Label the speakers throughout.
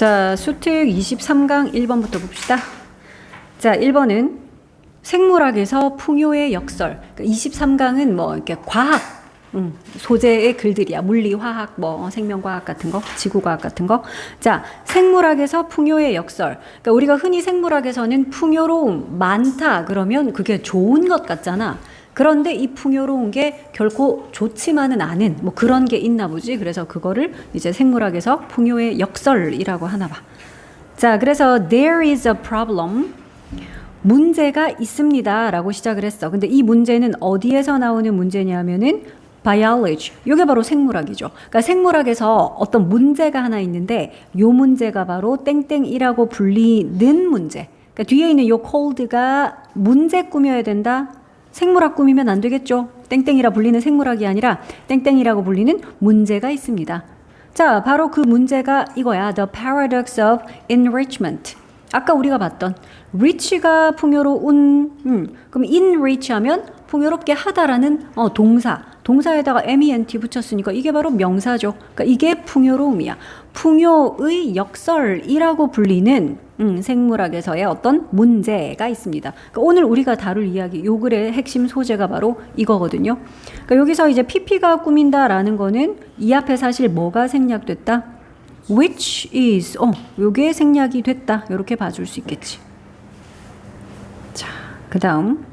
Speaker 1: 자, 수특 23강 1번부터 봅시다. 자, 1번은 생물학에서 풍요의 역설. 그러니까 23강은 뭐 이렇게 과학 소재의 글들이야. 물리, 화학, 뭐 생명과학 같은 거, 지구과학 같은 거. 자, 생물학에서 풍요의 역설. 그러니까 우리가 흔히 생물학에서는 풍요로움, 많다 그러면 그게 좋은 것 같잖아. 그런데 이 풍요로운 게 결코 좋지만은 않은 뭐 그런 게 있나 보지. 그래서 그거를 이제 생물학에서 풍요의 역설이라고 하나 봐. 자, 그래서 there is a problem. 문제가 있습니다 라고 시작을 했어. 근데 이 문제는 어디에서 나오는 문제냐면은 biology. 이게 바로 생물학이죠. 그러니까 생물학에서 어떤 문제가 하나 있는데 요 문제가 바로 땡땡이라고 불리는 문제. 그러니까 뒤에 있는 요 cold가 문제 꾸며야 된다. 생물학 꾸미면 안 되겠죠. 땡땡이라 불리는 생물학이 아니라 땡땡이라고 불리는 문제가 있습니다. 자, 바로 그 문제가 이거야. The paradox of enrichment. 아까 우리가 봤던 rich가 풍요로운 그럼 enrich 하면 풍요롭게 하다라는 동사에다가 ment 붙였으니까 이게 바로 명사죠. 그러니까 이게 풍요로움이야. 풍요의 역설이라고 불리는 생물학에서의 어떤 문제가 있습니다. 그러니까 오늘 우리가 다룰 이야기, 요 글의 핵심 소재가 바로 이거거든요. 그러니까 여기서 이제 PP가 꾸민다라는 거는 이 앞에 사실 뭐가 생략됐다? which is, 요게 생략이 됐다. 이렇게 봐줄 수 있겠지. 자, 그 다음.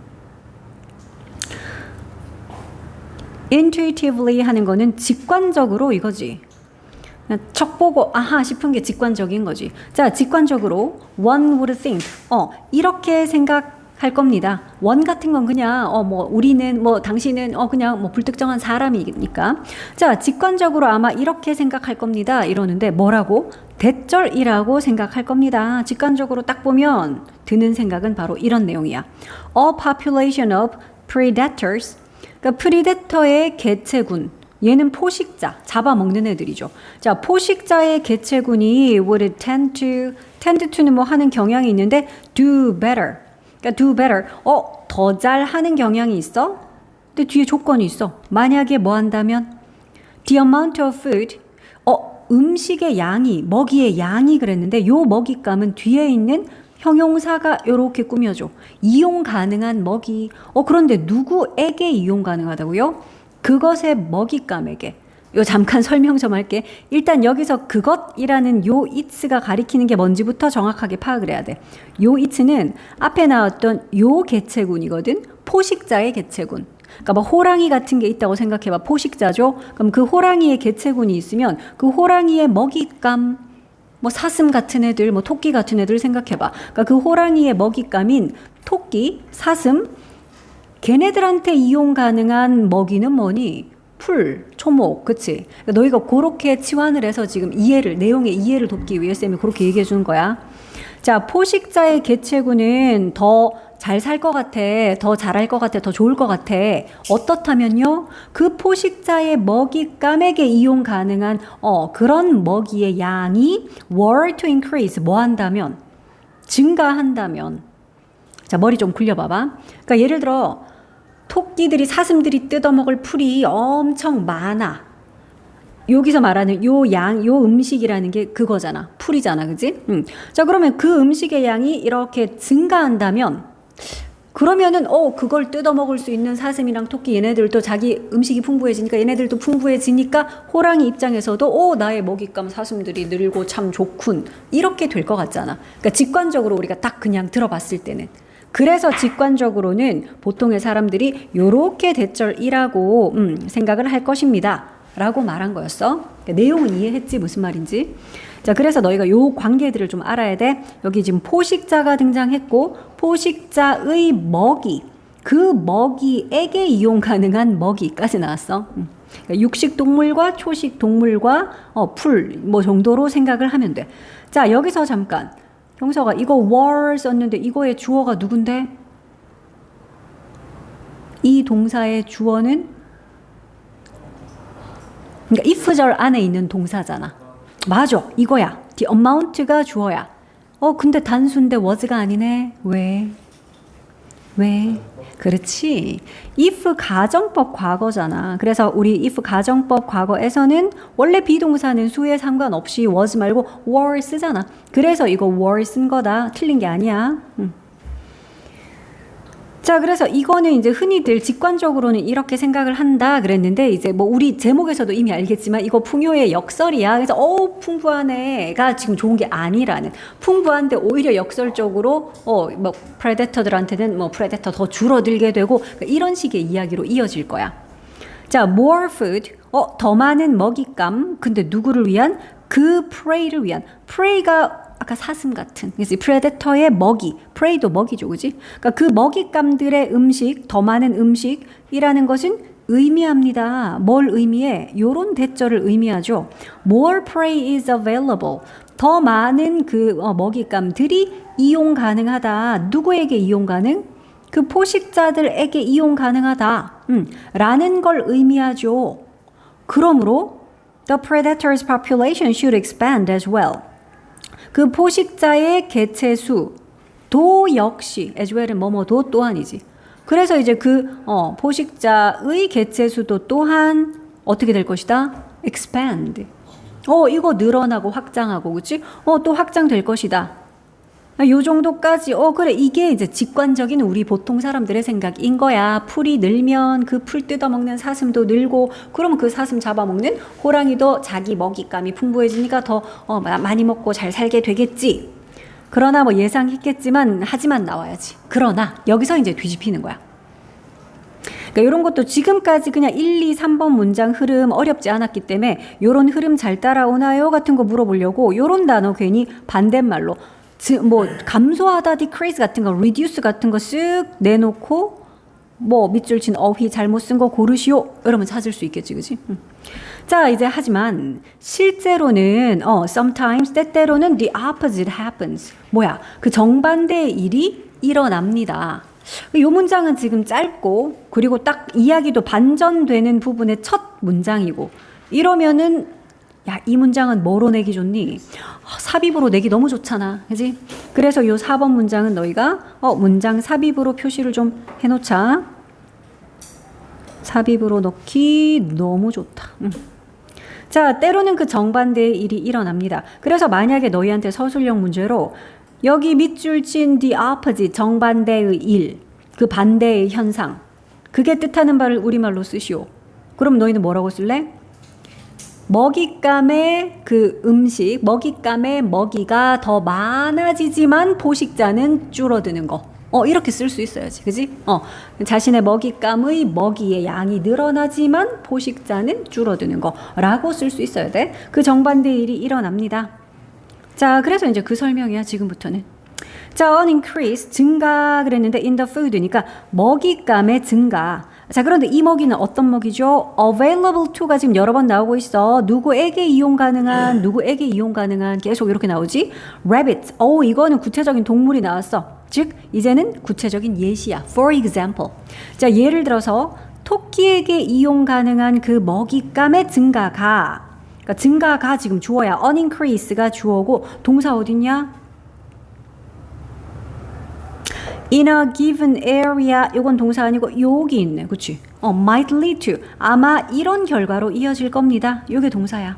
Speaker 1: intuitively 하는 거는 직관적으로 이거지. 척 보고 아하 싶은 게 직관적인 거지. 자, 직관적으로 one would think 이렇게 생각할 겁니다. one 같은 건 그냥 뭐 우리는 뭐 당신은 그냥 뭐 불특정한 사람이니까. 자, 직관적으로 아마 이렇게 생각할 겁니다. 이러는데 뭐라고? 대절이라고 생각할 겁니다. 직관적으로 딱 보면 드는 생각은 바로 이런 내용이야. A population of predators. 그러니까 프리데터의 개체군. 얘는 포식자, 잡아먹는 애들이죠. 자, 포식자의 개체군이 would tend to는 뭐 하는 경향이 있는데 do better. 그러니까 do better. 더 잘 하는 경향이 있어? 근데 뒤에 조건이 있어. 만약에 뭐 한다면 the amount of food. 음식의 양이, 먹이의 양이 그랬는데 요 먹잇감은 뒤에 있는 형용사가 요렇게 꾸며줘. 이용 가능한 먹이. 그런데 누구에게 이용 가능하다고요? 그것의 먹잇감에게. 요 잠깐 설명 좀 할게. 일단 여기서 그것이라는 요 it가 가리키는 게 뭔지부터 정확하게 파악을 해야 돼. 요 it는 앞에 나왔던 요 개체군이거든. 포식자의 개체군. 그러니까 뭐 호랑이 같은 게 있다고 생각해봐. 포식자죠. 그럼 그 호랑이의 개체군이 있으면 그 호랑이의 먹잇감, 뭐 사슴 같은 애들, 뭐 토끼 같은 애들 생각해봐. 그러니까 그 호랑이의 먹잇감인 토끼, 사슴, 걔네들한테 이용 가능한 먹이는 뭐니? 풀, 초목, 그치? 그러니까 너희가 그렇게 치환을 해서 지금 내용의 이해를 돕기 위해 쌤이 그렇게 얘기해 주는 거야. 자, 포식자의 개체군은 더 잘 살 것 같아, 더 잘할 것 같아, 더 좋을 것 같아. 어떻다면요? 그 포식자의 먹잇감에게 이용 가능한 그런 먹이의 양이 were to increase, 뭐 한다면? 증가한다면. 자, 머리 좀 굴려봐봐. 그러니까 예를 들어 토끼들이, 사슴들이 뜯어먹을 풀이 엄청 많아. 여기서 말하는 요 음식이라는 게 그거잖아. 풀이잖아. 그지? 자, 그러면 그 음식의 양이 이렇게 증가한다면, 그러면은, 그걸 뜯어먹을 수 있는 사슴이랑 토끼 얘네들도 자기 음식이 풍부해지니까 얘네들도 풍부해지니까 호랑이 입장에서도, 나의 먹잇감 사슴들이 늘고 참 좋군. 이렇게 될 것 같잖아. 그러니까 직관적으로 우리가 딱 그냥 들어봤을 때는. 그래서 직관적으로는 보통의 사람들이 요렇게 대절이라고 생각을 할 것입니다. 라고 말한 거였어. 그러니까 내용은 이해했지? 무슨 말인지. 자, 그래서 너희가 요 관계들을 좀 알아야 돼. 여기 지금 포식자가 등장했고 포식자의 먹이, 그 먹이에게 이용 가능한 먹이까지 나왔어. 그러니까 육식 동물과 초식 동물과 풀 뭐 정도로 생각을 하면 돼. 자, 여기서 잠깐. 형사가 이거 were 썼는데 이거의 주어가 누군데? 이 동사의 주어는 그러니까 if절 안에 있는 동사잖아. 맞아, 이거야. the amount가 주어야. 근데 단수인데 was가 아니네. 왜? 왜? 그렇지. if 가정법 과거잖아. 그래서 우리 if 가정법 과거에서는 원래 비동사는 수에 상관없이 was 말고 were 쓰잖아. 그래서 이거 were 쓴 거다. 틀린 게 아니야. 자, 그래서 이거는 이제 흔히들 직관적으로는 이렇게 생각을 한다 그랬는데, 이제 뭐 우리 제목에서도 이미 알겠지만 이거 풍요의 역설이야. 그래서 풍부하네가 지금 좋은 게 아니라는, 풍부한데 오히려 역설적으로 뭐 프레데터들한테는 뭐 프레데터 더 줄어들게 되고, 그러니까 이런 식의 이야기로 이어질 거야. 자, more food, 더 많은 먹잇감. 근데 누구를 위한? 그 prey를 위한. prey가 아까 사슴 같은, 그래서 프레데터의 먹이, 프레이도 먹이죠, 그지? 그러니까 그 먹잇감들의 음식, 더 많은 음식이라는 것은 의미합니다. 뭘 의미해? 요런 대절을 의미하죠. More prey is available. 더 많은 그 먹잇감들이 이용 가능하다. 누구에게 이용 가능? 그 포식자들에게 이용 가능하다. 라는 걸 의미하죠. 그러므로 the predator's population should expand as well. 그 포식자의 개체수도 역시 as well은 뭐뭐도 또한이지. 그래서 이제 그 포식자의 개체수도 또한 어떻게 될 것이다? expand. 이거 늘어나고 확장하고, 그치? 또 확장될 것이다. 요 정도까지. 그래, 이게 이제 직관적인 우리 보통 사람들의 생각인 거야. 풀이 늘면 그 풀 뜯어먹는 사슴도 늘고, 그러면 그 사슴 잡아먹는 호랑이도 자기 먹잇감이 풍부해지니까 더 많이 먹고 잘 살게 되겠지. 그러나 뭐 예상했겠지만, 하지만 나와야지. 그러나 여기서 이제 뒤집히는 거야. 그러니까 이런 것도 지금까지 그냥 1, 2, 3번 문장 흐름 어렵지 않았기 때문에 요런 흐름 잘 따라오나요? 같은 거 물어보려고 요런 단어 괜히 반대말로 뭐 감소하다, decrease 같은 거, reduce 같은 거 쓱 내놓고 뭐 밑줄 친 어휘 잘못 쓴 거 고르시오 이러면 찾을 수 있겠지, 그지? 자, 이제 하지만 실제로는 sometimes 때때로는 the opposite happens. 뭐야? 그 정반대의 일이 일어납니다. 이 문장은 지금 짧고 그리고 딱 이야기도 반전되는 부분의 첫 문장이고, 이러면은 야, 이 문장은 뭐로 내기 좋니? 삽입으로 내기 너무 좋잖아, 그지? 그래서 요 4번 문장은 너희가 문장 삽입으로 표시를 좀 해놓자. 삽입으로 넣기 너무 좋다. 자, 때로는 그 정반대의 일이 일어납니다. 그래서 만약에 너희한테 서술형 문제로 여기 밑줄 친 the opposite, 정반대의 일, 그 반대의 현상, 그게 뜻하는 바를 우리말로 쓰시오. 그럼 너희는 뭐라고 쓸래? 먹잇감의 그 음식, 먹잇감의 먹이가 더 많아지지만 포식자는 줄어드는 거. 이렇게 쓸 수 있어야지, 그지? 자신의 먹잇감의 먹이의 양이 늘어나지만 포식자는 줄어드는 거라고 쓸 수 있어야 돼. 그 정반대의 일이 일어납니다. 자, 그래서 이제 그 설명이야, 지금부터는. 자, an increase, 증가 그랬는데 in the food니까 먹잇감의 증가. 자, 그런데 이 먹이는 어떤 먹이죠? available to가 지금 여러 번 나오고 있어. 누구에게 이용 가능한, 누구에게 이용 가능한, 계속 이렇게 나오지? rabbit. 이거는 구체적인 동물이 나왔어. 즉, 이제는 구체적인 예시야. for example. 자, 예를 들어서 토끼에게 이용 가능한 그 먹잇감의 증가가, 그러니까 증가가 지금 주어야. an increase가 주어고 동사 어딨냐? in a given area, 이건 동사 아니고 여기 있네, 그치? might lead to, 아마 이런 결과로 이어질 겁니다. 이게 동사야.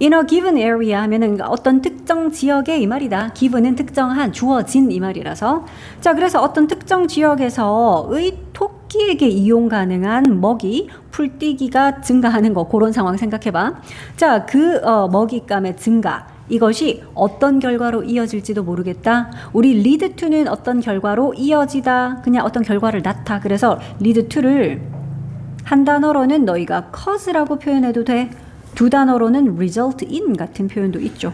Speaker 1: in a given area 하면은 어떤 특정 지역에 이 말이다. given은 특정한, 주어진 이 말이라서. 자, 그래서 어떤 특정 지역에서의 토끼에게 이용 가능한 먹이, 풀떼기가 증가하는 거, 그런 상황 생각해봐. 자, 그 먹잇감의 증가, 이것이 어떤 결과로 이어질지도 모르겠다. 우리 lead to는 어떤 결과로 이어지다, 그냥 어떤 결과를 낳다. 그래서 lead to를 한 단어로는 너희가 cause라고 표현해도 돼. 두 단어로는 result in 같은 표현도 있죠.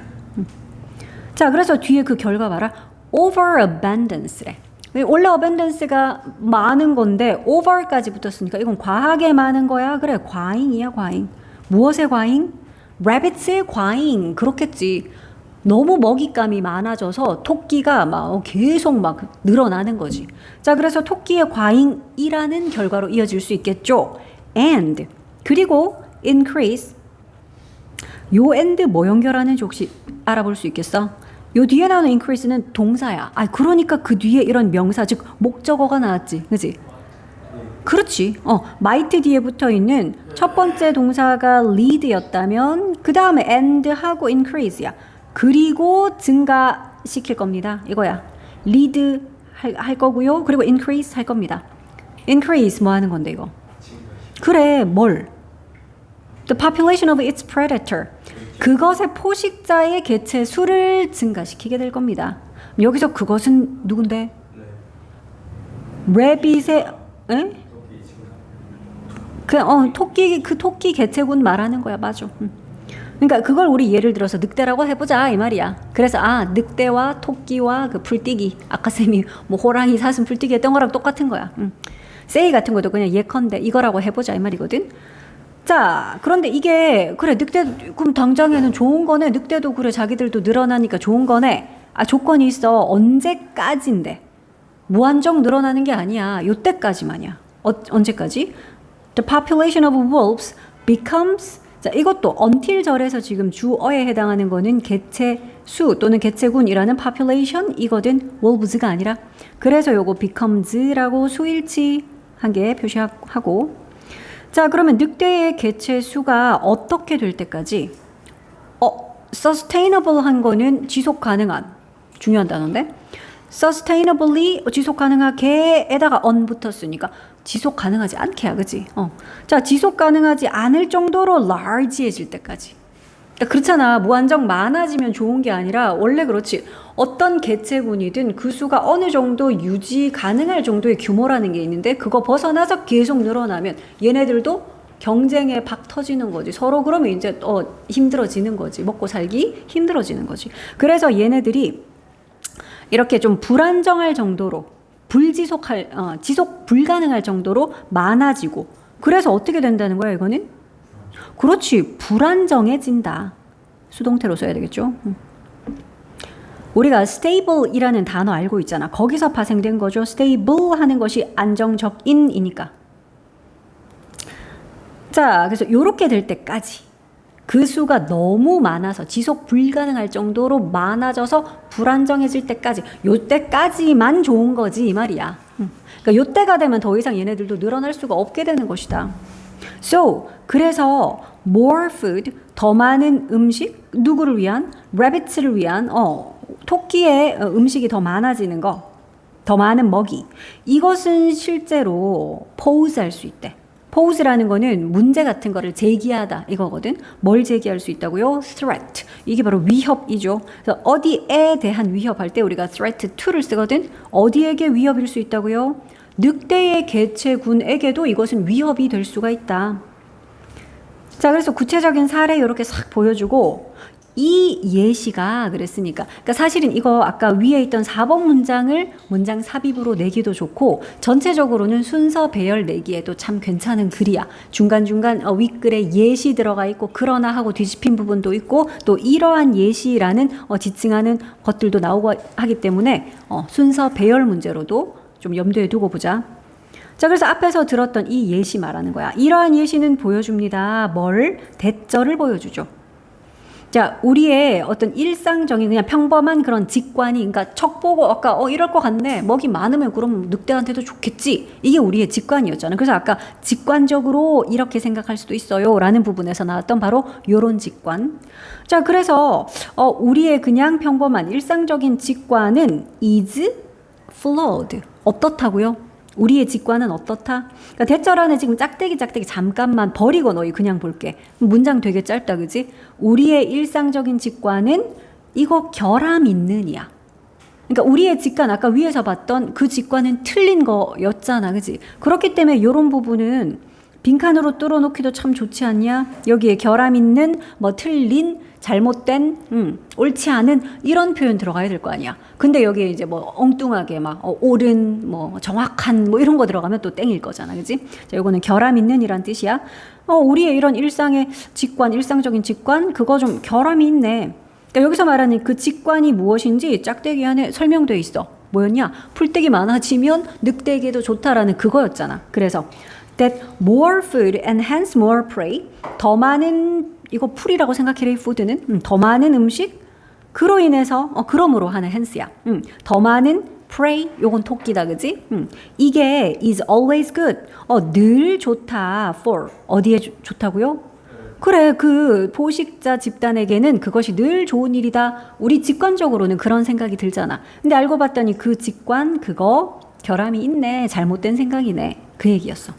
Speaker 1: 자, 그래서 뒤에 그 결과 봐라. overabundance래. 원래 abudance가 많은 건데 over까지 붙었으니까 이건 과하게 많은 거야. 그래, 과잉이야, 과잉. 무엇의 과잉? rabbits의 과잉. 그렇겠지. 너무 먹잇감이 많아져서 토끼가 막 계속 막 늘어나는 거지. 자, 그래서 토끼의 과잉이라는 결과로 이어질 수 있겠죠. and, 그리고 increase. 요 and 뭐 연결하는지 혹시 알아볼 수 있겠어? 요 뒤에 나오는 increase는 동사야. 아, 그러니까 그 뒤에 이런 명사, 즉 목적어가 나왔지. 그지? 그렇지. might 뒤에 붙어 있는 첫 번째 동사가 lead였다면 그 다음에 and하고 increase야. 그리고 증가시킬 겁니다. 이거야. lead 할 거고요. 그리고 increase 할 겁니다. increase 뭐 하는 건데 이거? 그래, 뭘? The population of its predator. 그것의 포식자의 개체 수를 증가시키게 될 겁니다. 여기서 그것은 누군데? 래빗의 에? 그 토끼 개체군 말하는 거야. 맞아. 그러니까 그걸 우리 예를 들어서 늑대라고 해보자 이 말이야. 그래서 늑대와 토끼와 그 풀떼기, 아까 쌤이 뭐 호랑이, 사슴, 풀떼기 했던 거랑 똑같은 거야. 세이 같은 것도 그냥 예컨대 이거라고 해보자 이 말이거든. 자, 그런데 이게 그래 늑대 그럼 당장에는 좋은 거네. 늑대도 그래 자기들도 늘어나니까 좋은 거네. 조건이 있어. 언제까지인데? 무한정 늘어나는 게 아니야. 요때까지만이야. 언제까지? The population of wolves becomes. 자, 이것도 until 절에서 지금 주어에 해당하는 거는 개체 수 또는 개체군이라는 population 이거든 wolves가 아니라. 그래서 요거 becomes라고 수일치 한 개 표시하고. 자, 그러면 늑대의 개체 수가 어떻게 될 때까지? sustainable 한 거는 지속 가능한 중요한 단어인데 sustainably 지속 가능하게에다가 on 붙었으니까 지속 가능하지 않게야, 그치? 자, 지속 가능하지 않을 정도로 large해질 때까지. 그러니까 그렇잖아. 무한정 많아지면 좋은 게 아니라 원래 그렇지. 어떤 개체군이든 그 수가 어느 정도 유지 가능할 정도의 규모라는 게 있는데 그거 벗어나서 계속 늘어나면 얘네들도 경쟁에 박 터지는 거지. 서로 그러면 이제 힘들어지는 거지. 먹고 살기 힘들어지는 거지. 그래서 얘네들이 이렇게 좀 불안정할 정도로 지속 불가능할 정도로 많아지고 그래서 어떻게 된다는 거야 이거는? 그렇지. 불안정해진다. 수동태로 써야 되겠죠. 우리가 stable이라는 단어 알고 있잖아. 거기서 파생된 거죠. stable 하는 것이 안정적인이니까. 자, 그래서 이렇게 될 때까지 그 수가 너무 많아서 지속 불가능할 정도로 많아져서 불안정해질 때까지 요때까지만 좋은 거지 이 말이야. 그러니까 요때가 되면 더 이상 얘네들도 늘어날 수가 없게 되는 것이다. So, 그래서 more food, 더 많은 음식, 누구를 위한? rabbits를 위한 토끼의 음식이 더 많아지는 거, 더 많은 먹이. 이것은 실제로 pose할 수 있대. pose라는 거는 문제 같은 거를 제기하다 이거거든. 뭘 제기할 수 있다고요? threat. 이게 바로 위협이죠. 그래서 어디에 대한 위협할 때 우리가 threat to를 쓰거든. 어디에게 위협일 수 있다고요? 늑대의 개체군에게도 이것은 위협이 될 수가 있다. 자, 그래서 구체적인 사례 이렇게 싹 보여주고 이 예시가 그랬으니까 그러니까 사실은 이거 아까 위에 있던 4번 문장을 문장 삽입으로 내기도 좋고 전체적으로는 순서 배열 내기에도 참 괜찮은 글이야. 중간중간 윗글에 예시 들어가 있고 그러나 하고 뒤집힌 부분도 있고 또 이러한 예시라는 지칭하는 것들도 나오고 하기 때문에 순서 배열 문제로도 좀 염두에 두고 보자. 자, 그래서 앞에서 들었던 이 예시 말하는 거야. 이러한 예시는 보여줍니다. 뭘? 대절을 보여주죠. 자, 우리의 어떤 일상적인 그냥 평범한 그런 직관이, 그러니까 척 보고 아까 이럴 것 같네. 먹이 많으면 그럼 늑대한테도 좋겠지. 이게 우리의 직관이었잖아요. 그래서 아까 직관적으로 이렇게 생각할 수도 있어요. 라는 부분에서 나왔던 바로 요런 직관. 자, 그래서 우리의 그냥 평범한 일상적인 직관은 is flawed. 어떻다고요? 우리의 직관은 어떻다? 그러니까 대절 안에 지금 짝대기 잠깐만 버리고 너희 그냥 볼게. 문장 되게 짧다, 그지? 우리의 일상적인 직관은 이거 결함 있는이야. 그러니까 우리의 직관 아까 위에서 봤던 그 직관은 틀린 거였잖아, 그지? 그렇기 때문에 이런 부분은 빈칸으로 뚫어놓기도 참 좋지 않냐? 여기에 결함 있는, 틀린, 잘못된, 옳지 않은 이런 표현 들어가야 될 거 아니야. 근데 여기에 이제 엉뚱하게 옳은, 정확한 이런 거 들어가면 또 땡일 거잖아, 그지? 자, 요거는 결함 있는 이란 뜻이야. 우리의 이런 일상의 직관, 일상적인 직관, 그거 좀 결함이 있네. 그러니까 여기서 말하는 그 직관이 무엇인지 짝대기 안에 설명돼 있어. 뭐였냐? 풀떼기 많아지면 늑대에게도 좋다라는 그거였잖아. 그래서 that more food and hence more prey. 더 많은 이거 풀이라고 생각해라. 이 푸드는 더 많은 음식 그로 인해서 그러므로 하는 hence야. 더 많은 pray 요건 토끼다 그지? 이게 is always good. 늘 좋다 for 어디에 좋다고요? 그래 그 포식자 집단에게는 그것이 늘 좋은 일이다. 우리 직관적으로는 그런 생각이 들잖아. 근데 알고 봤더니 그 직관 그거 결함이 있네. 잘못된 생각이네. 그 얘기였어.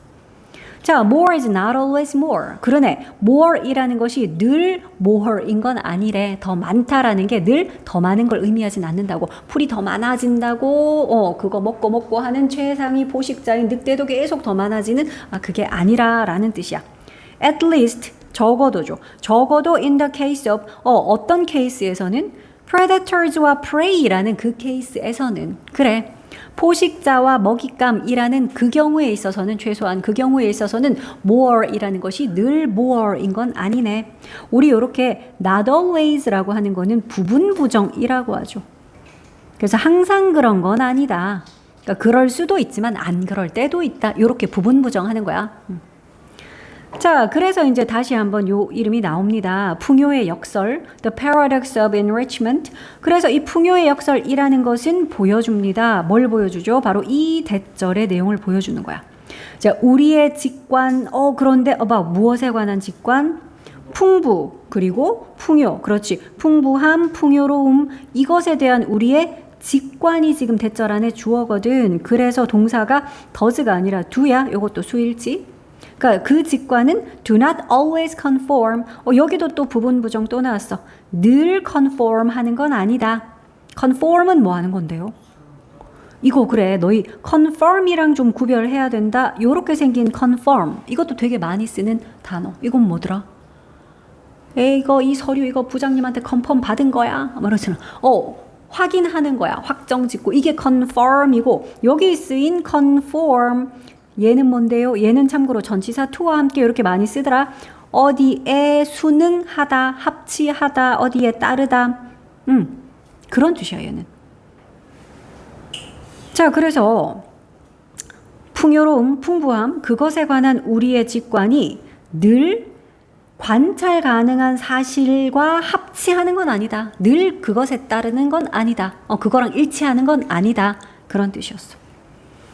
Speaker 1: 자, more is not always more. 그러네. more이라는 것이 늘 more인 건 아니래. 더 많다라는 게 늘 더 많은 걸 의미하진 않는다고. 풀이 더 많아진다고 그거 먹고 하는 최상위 포식자인 늑대도 계속 더 많아지는 그게 아니라라는 뜻이야. at least 적어도죠. 적어도 in the case of 어떤 케이스에서는 predators와 prey라는 그 케이스에서는 그래. 포식자와 먹잇감이라는 그 경우에 있어서는 최소한 그 경우에 있어서는 more이라는 것이 늘 more인 건 아니네. 우리 이렇게 not always라고 하는 거는 부분 부정이라고 하죠. 그래서 항상 그런 건 아니다. 그러니까 그럴 수도 있지만 안 그럴 때도 있다. 이렇게 부분 부정하는 거야. 자, 그래서 이제 다시 한번 요 이름이 나옵니다. 풍요의 역설, The Paradox of Enrichment. 그래서 이 풍요의 역설이라는 것은 보여줍니다. 뭘 보여주죠? 바로 이 대절의 내용을 보여주는 거야. 자, 우리의 직관, 그런데 무엇에 관한 직관? 풍부, 그리고 풍요. 그렇지. 풍부함, 풍요로움, 이것에 대한 우리의 직관이 지금 대절 안에 주어거든. 그래서 동사가 does가 아니라 do야. 이것도 수일치. 그러니까 그 직관은 do not always conform. 여기도 또 부분 부정 또 나왔어. 늘 conform 하는 건 아니다. conform은 뭐 하는 건데요? 이거 그래. 너희 conform이랑 좀 구별해야 된다. 요렇게 생긴 conform. 이것도 되게 많이 쓰는 단어. 이건 뭐더라? 이거 이 서류 이거 부장님한테 컨펌 받은 거야. 말하잖아. 확인하는 거야. 확정 짓고. 이게 conform이고 여기 쓰인 conform 얘는 뭔데요? 얘는 참고로 전치사 to와 함께 이렇게 많이 쓰더라. 어디에 순응하다, 합치하다, 어디에 따르다. 그런 뜻이야, 얘는. 자, 그래서 풍요로움, 풍부함, 그것에 관한 우리의 직관이 늘 관찰 가능한 사실과 합치하는 건 아니다. 늘 그것에 따르는 건 아니다. 그거랑 일치하는 건 아니다. 그런 뜻이었어.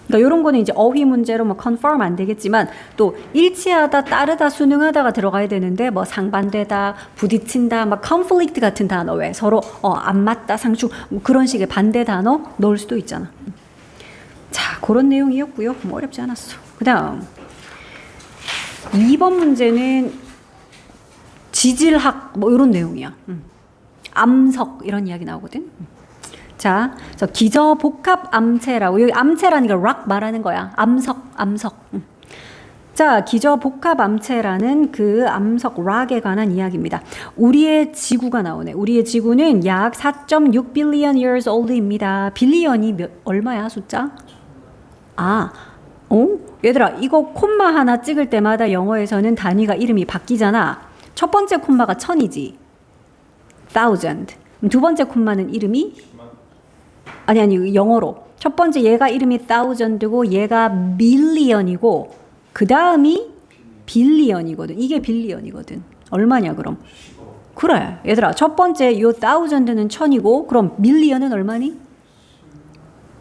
Speaker 1: 그러니까 이런 거는 이제 어휘 문제로 conform 안 되겠지만 또 일치하다, 따르다, 순응하다가 들어가야 되는데 상반되다, 부딪힌다, conflict 같은 단어 왜 서로 안 맞다, 상충 그런 식의 반대 단어 넣을 수도 있잖아. 자, 그런 내용이었고요. 어렵지 않았어. 그다음 2번 문제는 지질학 이런 내용이야. 암석 이런 이야기 나오거든. 자, 기저 복합 암체라고 여기 암체라는 게 락 말하는 거야. 암석. 자, 기저 복합 암체라는 그 암석 락에 관한 이야기입니다. 우리의 지구가 나오네. 우리의 지구는 약 4.6 billion years old입니다. 빌리언이 얼마야 숫자? 얘들아 이거 콤마 하나 찍을 때마다 영어에서는 단위가 이름이 바뀌잖아. 첫 번째 콤마가 1000이지. thousand. 두 번째 콤마는 이름이 아니 영어로 첫 번째 얘가 이름이 thousand고 얘가 million이고 그 다음이 빌리언이거든. 이게 빌리언이거든. 얼마냐 그럼? 그래 얘들아 첫 번째 요 thousand는 1000이고 그럼 million은 얼마니?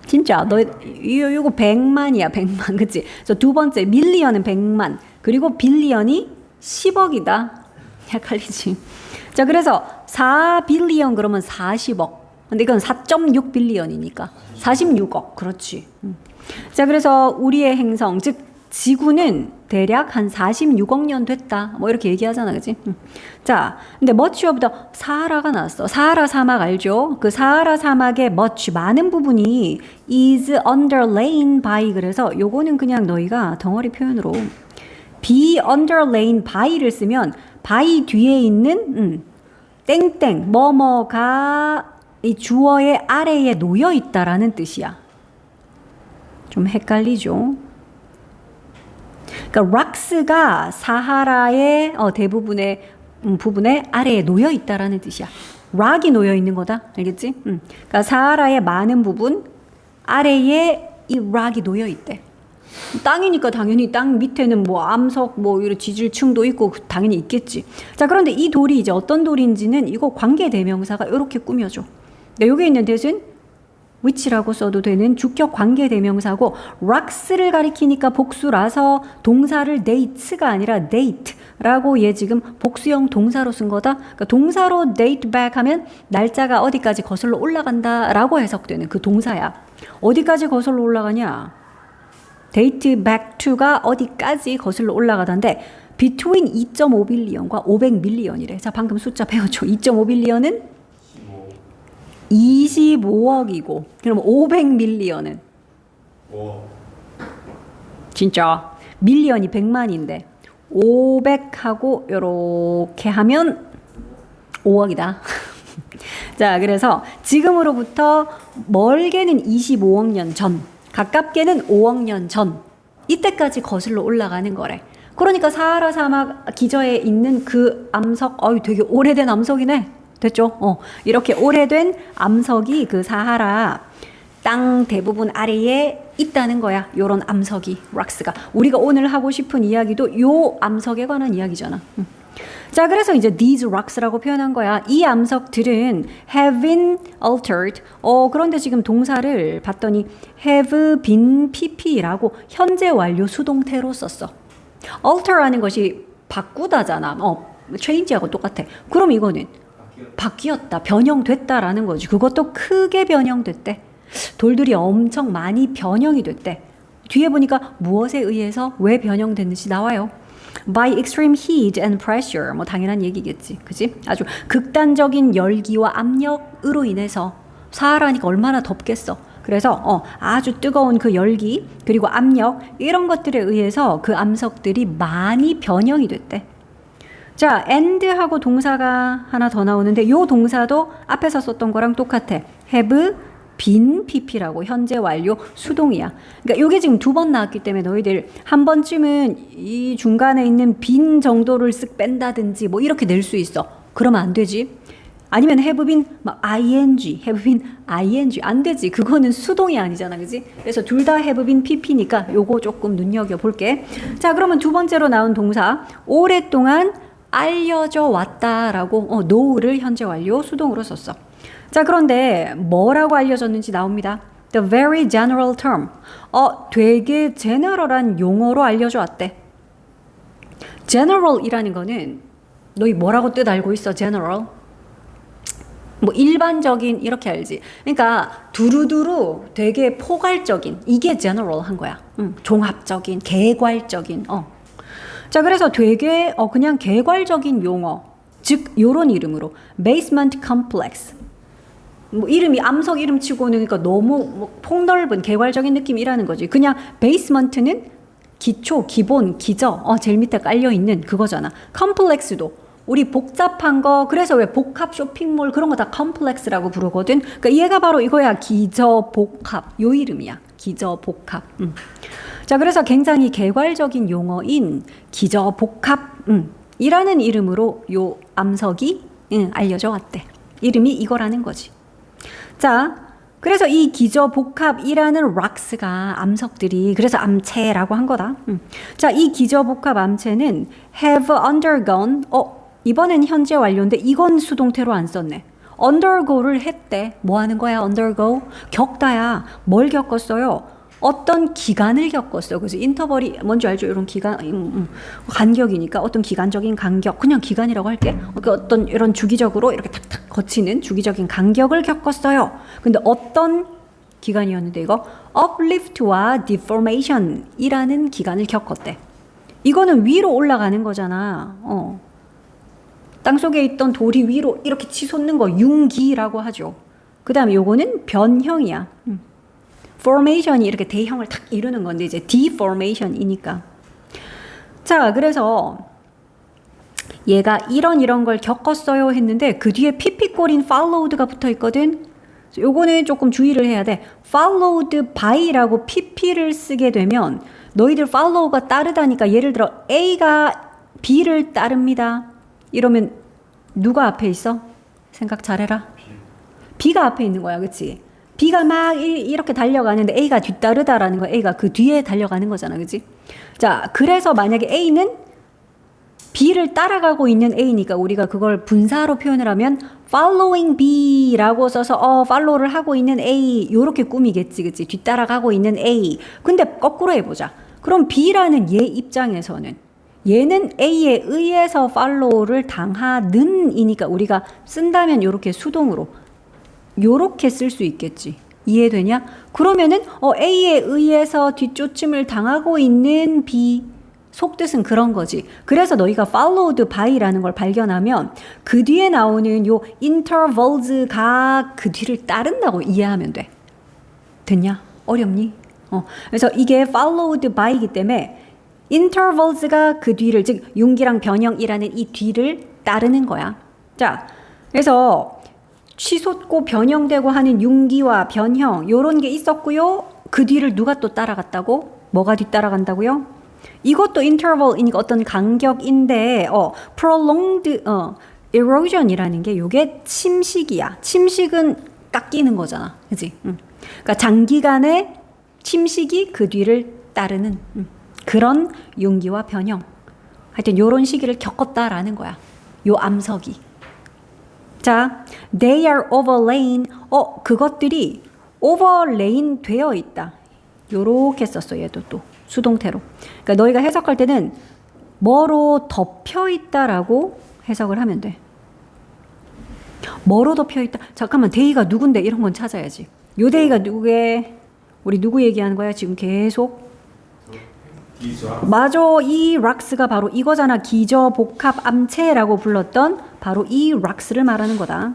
Speaker 1: 진짜 너 이거 100만이야 100만 그치? 그래서 두 번째 million은 100만 그리고 빌리언이 10억이다. 헷갈리지? 자 그래서 4빌리언 그러면 40억. 근데 이건 4.6 빌리언이니까 46억. 그렇지. 자, 그래서 우리의 행성, 즉 지구는 대략 한 46억 년 됐다. 이렇게 얘기하잖아. 그치? 자, 근데 much of the 사하라가 나왔어. 사하라 사막 알죠? 그 사하라 사막의 much 많은 부분이 is underlain by 그래서 요거는 그냥 너희가 덩어리 표현으로 be underlain by를 쓰면 by 뒤에 있는 땡땡 뭐뭐가 이 주어의 아래에 놓여 있다라는 뜻이야. 좀 헷갈리죠? 그러니까 락스가 사하라의 대부분의 부분에 아래에 놓여 있다라는 뜻이야. 락이 놓여 있는 거다. 알겠지? 그러니까 사하라의 많은 부분 아래에 이 락이 놓여 있대. 땅이니까 당연히 땅 밑에는 뭐 암석 뭐 이런 지질층도 있고 당연히 있겠지. 자, 그런데 이 돌이 이제 어떤 돌인지는 이거 관계 대명사가 이렇게 꾸며줘. 여기 있는 대신 which라고 써도 되는 주격 관계 대명사고 rocks를 가리키니까 복수라서 동사를 dates가 아니라 date라고 얘 지금 복수형 동사로 쓴 거다. 그러니까 동사로 date back 하면 날짜가 어디까지 거슬러 올라간다라고 해석되는 그 동사야. 어디까지 거슬러 올라가냐? date back to가 어디까지 거슬러 올라가던데 between 2.5빌리언과 500밀리언이래. 자, 방금 숫자 배웠죠. 2.5빌리언은 25억이고 그럼 500밀리언은
Speaker 2: 5억.
Speaker 1: 진짜 밀리언이 100만인데 500하고 요렇게 하면 5억이다. 자, 그래서 지금으로부터 멀게는 25억 년 전, 가깝게는 5억 년 전 이때까지 거슬러 올라가는 거래. 그러니까 사하라 사막 기저에 있는 그 암석, 되게 오래된 암석이네. 됐죠? 이렇게 오래된 암석이 그 사하라 땅 대부분 아래에 있다는 거야. 요런 암석이, rocks가. 우리가 오늘 하고 싶은 이야기도 요 암석에 관한 이야기잖아. 자, 그래서 이제 these rocks라고 표현한 거야. 이 암석들은 have been altered. 그런데 지금 동사를 봤더니 have been pp라고 현재 완료 수동태로 썼어. alter하는 것이 바꾸다잖아. change하고 똑같아. 그럼 이거는 바뀌었다, 변형됐다라는 거지. 그것도 크게 변형됐대. 돌들이 엄청 많이 변형이 됐대. 뒤에 보니까 무엇에 의해서 왜 변형됐는지 나와요. By extreme heat and pressure. 뭐 당연한 얘기겠지. 그지? 아주 극단적인 열기와 압력으로 인해서 사하라니까 얼마나 덥겠어. 그래서 아주 뜨거운 그 열기 그리고 압력 이런 것들에 의해서 그 암석들이 많이 변형이 됐대. 자, and하고 동사가 하나 더 나오는데 요 동사도 앞에서 썼던 거랑 똑같아. have been pp라고 현재 완료 수동이야. 그러니까 요게 지금 2번 나왔기 때문에 너희들 한 번쯤은 이 중간에 있는 been 정도를 쓱 뺀다든지 뭐 이렇게 낼 수 있어. 그러면 안 되지. 아니면 have been 막 ing, have been ing 안 되지. 그거는 수동이 아니잖아, 그지? 그래서 둘 다 have been pp니까 요거 조금 눈여겨 볼게. 자, 그러면 두 번째로 나온 동사 오랫동안 알려져 왔다라고 know를 현재 완료 수동으로 썼어. 자, 그런데 뭐라고 알려졌는지 나옵니다. The very general term. 되게 제너럴한 용어로 알려져 왔대. general이라는 거는 너희 뭐라고 뜻 알고 있어? general? 뭐 일반적인 이렇게 알지. 그러니까 두루두루 되게 포괄적인 이게 general 한 거야. 종합적인, 개괄적인. 자, 그래서 되게 그냥 개괄적인 용어, 즉 요런 이름으로 basement complex. 뭐 이름이 암석 이름 치고는 그러니까 너무 뭐 폭넓은 개괄적인 느낌이라는 거지. 그냥 basement는 기초, 기본, 기저, 제일 밑에 깔려 있는 그거잖아. complex도 우리 복잡한 거, 그래서 왜 복합 쇼핑몰 그런 거 다 complex라고 부르거든. 그러니까 얘가 바로 이거야. 기저, 복합. 요 이름이야. 기저, 복합. 자, 그래서 굉장히 개괄적인 용어인 기저, 복합 이라는 이름으로 요 암석이 알려져 왔대. 이름이 이거라는 거지. 자, 그래서 이 기저, 복합이라는 rocks가 암석들이 그래서 암체라고 한 거다. 자, 이 기저, 복합 암체는 have undergone. 이번엔 현재 완료인데 이건 수동태로 안 썼네. undergo를 했대. 뭐 하는 거야? undergo? 겪다야. 뭘 겪었어요? 어떤 기간을 겪었어요. 그래서 인터벌이 뭔지 알죠? 이런 기간, 간격이니까 어떤 기간적인 간격, 그냥 기간이라고 할게. 어떤 이런 주기적으로 이렇게 탁탁 거치는 주기적인 간격을 겪었어요. 근데 어떤 기간이었는데 이거 uplift와 deformation이라는 기간을 겪었대. 이거는 위로 올라가는 거잖아. 땅속에 있던 돌이 위로 이렇게 치솟는 거 융기라고 하죠. 그 다음에 요거는 변형이야. formation이 이렇게 대형을 탁 이루는 건데 이제 deformation이니까. 자, 그래서 얘가 이런 걸 겪었어요 했는데 그 뒤에 pp꼴인 followed가 붙어 있거든. 요거는 조금 주의를 해야 돼. followed by라고 pp를 쓰게 되면 너희들 follow가 따르다니까 예를 들어 A가 B를 따릅니다. 이러면 누가 앞에 있어? 생각 잘해라. B가 앞에 있는 거야, 그치? B가 막 이렇게 달려가는데 A가 뒤따르다라는 거, A가 그 뒤에 달려가는 거잖아, 그지? 자, 그래서 만약에 A는 B를 따라가고 있는 A니까 우리가 그걸 분사로 표현을 하면 following B라고 써서 follow를 하고 있는 A 요렇게 꾸미겠지, 그치? 뒤따라가고 있는 A. 근데 거꾸로 해보자. 그럼 B라는 얘 입장에서는 얘는 A에 의해서 follow를 당하는 이니까 우리가 쓴다면 요렇게 수동으로 요렇게 쓸 수 있겠지. 이해되냐? 그러면은 A에 의해서 뒷쫓음을 당하고 있는 B 속뜻은 그런 거지. 그래서 너희가 followed by라는 걸 발견하면 그 뒤에 나오는 요 intervals가 그 뒤를 따른다고 이해하면 돼. 됐냐? 어렵니? 그래서 이게 followed by이기 때문에 intervals가 그 뒤를, 즉 융기랑 변형이라는 이 뒤를 따르는 거야. 자, 그래서 치솟고 변형되고 하는 융기와 변형 요런 게 있었고요. 그 뒤를 누가 또 따라갔다고? 뭐가 뒤따라간다고요? 이것도 interval이니까 어떤 간격인데 prolonged erosion이라는 게 요게 침식이야. 침식은 깎이는 거잖아. 그치? 그러니까 장기간의 침식이 그 뒤를 따르는 그런 융기와 변형. 하여튼 요런 시기를 겪었다라는 거야. 요 암석이. 자, they are overlain. 그것들이 overlain 되어 있다. 요렇게 썼어. 얘도 또 수동태로. 그러니까 너희가 해석할 때는 뭐로 덮여 있다라고 해석을 하면 돼. 뭐로 덮여 있다? 잠깐만, 데이가 누군데? 이런 건 찾아야지. 요 데이가 누구게? 우리 누구 얘기하는 거야? 지금 계속. 맞아. 이 락스가 바로 이거잖아. 기저 복합 암체라고 불렀던 바로 이 락스를 말하는 거다.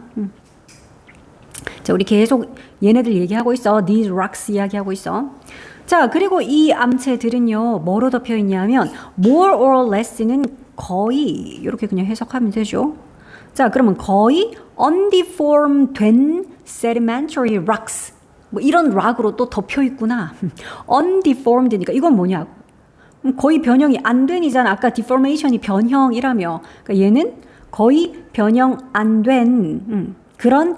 Speaker 1: 자, 우리 계속 얘네들 얘기하고 있어. These rocks 이야기하고 있어. 자, 그리고 이 암체들은요, 뭐로 덮여 있냐면 more or less는 거의 이렇게 그냥 해석하면 되죠. 자, 그러면 거의 undeformed 된 sedimentary rocks. 뭐 이런 락으로 또 덮여 있구나. undeformed니까 이건 뭐냐고. 거의 변형이 안 된이잖아. 아까 deformation이 변형이라며. 그러니까 얘는 거의 변형 안 된 그런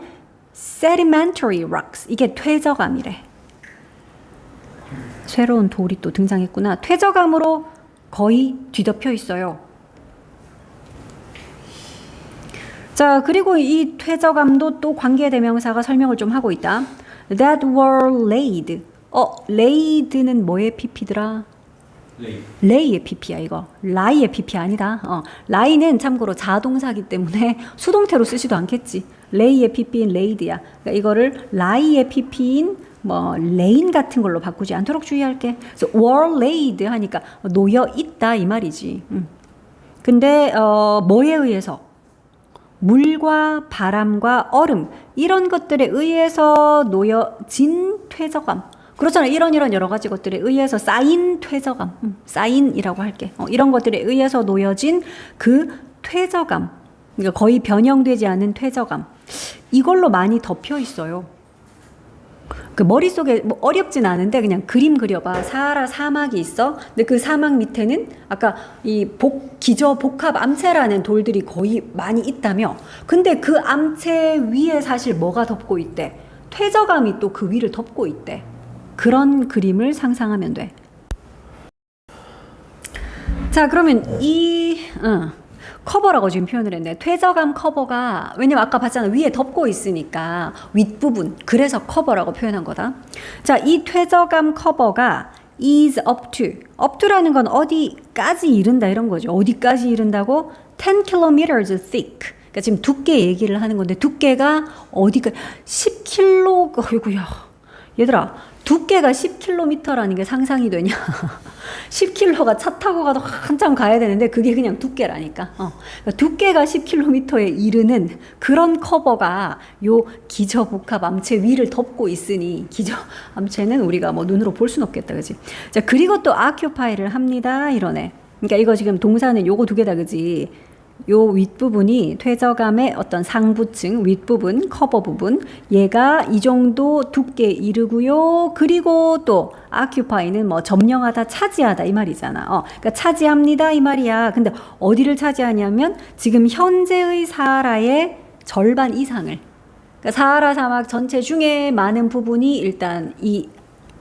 Speaker 1: sedimentary rocks. 이게 퇴적암이래. 새로운 돌이 또 등장했구나. 퇴적암으로 거의 뒤덮여 있어요. 자, 그리고 이 퇴적암도 또 관계대명사가 설명을 좀 하고 있다. That were laid. laid는 뭐의 PP더라? lay의 PP야 이거. lie의 PP 아니다. lie는 참고로 자동사기 때문에 수동태로 쓰지도 않겠지. lay의 PP인 laid야. 그러니까 이거를 lie의 PP인 뭐 lay인 같은 걸로 바꾸지 않도록 주의할게. 그래서 were laid 하니까 놓여 있다 이 말이지. 근데 뭐에 의해서? 물과 바람과 얼음 이런 것들에 의해서 놓여진 퇴적암. 그렇잖아. 이런 여러 가지 것들에 의해서 쌓인 퇴적암. 쌓인이라고 할게. 이런 것들에 의해서 놓여진 그 퇴적암. 그러니까 거의 변형되지 않은 퇴적암. 이걸로 많이 덮여 있어요. 그 머릿속에 뭐 어렵진 않은데 그냥 그림 그려봐. 사하라 사막이 있어. 근데 그 사막 밑에는 아까 이 기저 복합 암체라는 돌들이 거의 많이 있다며. 근데 그 암체 위에 사실 뭐가 덮고 있대? 퇴적암이 또 그 위를 덮고 있대. 그런 그림을 상상하면 돼. 자, 그러면 이 커버라고 지금 표현을 했네. 퇴적암 커버가, 왜냐면 아까 봤잖아. 위에 덮고 있으니까 윗부분. 그래서 커버라고 표현한 거다. 자, 이 퇴적암 커버가 is up to라는 건 어디까지 이른다 이런 거죠. 어디까지 이른다고? 10 kilometers thick. 그러니까 지금 두께 얘기를 하는 건데 두께가 어디까 10kg. 어이구야. 얘들아. 두께가 10km라는 게 상상이 되냐? 10km가 차 타고 가도 한참 가야 되는데 그게 그냥 두께라니까. 그러니까 두께가 10km에 이르는 그런 커버가 요 기저복합 암체 위를 덮고 있으니 기저 암체는 우리가 뭐 눈으로 볼 수는 없겠다, 그지? 자, 그리고 또 occupy를 합니다 이러네. 그러니까 이거 지금 동사는 요거 두 개다, 그지? 요 윗부분이 퇴적암의 어떤 상부층, 윗부분, 커버 부분, 얘가 이 정도 두께에 이르고요. 그리고 또 occupy는 뭐 점령하다, 차지하다 이 말이잖아. 그러니까 차지합니다 이 말이야. 근데 어디를 차지하냐면 지금 현재의 사하라의 절반 이상을 그러니까 사하라 사막 전체 중에 많은 부분이 일단 이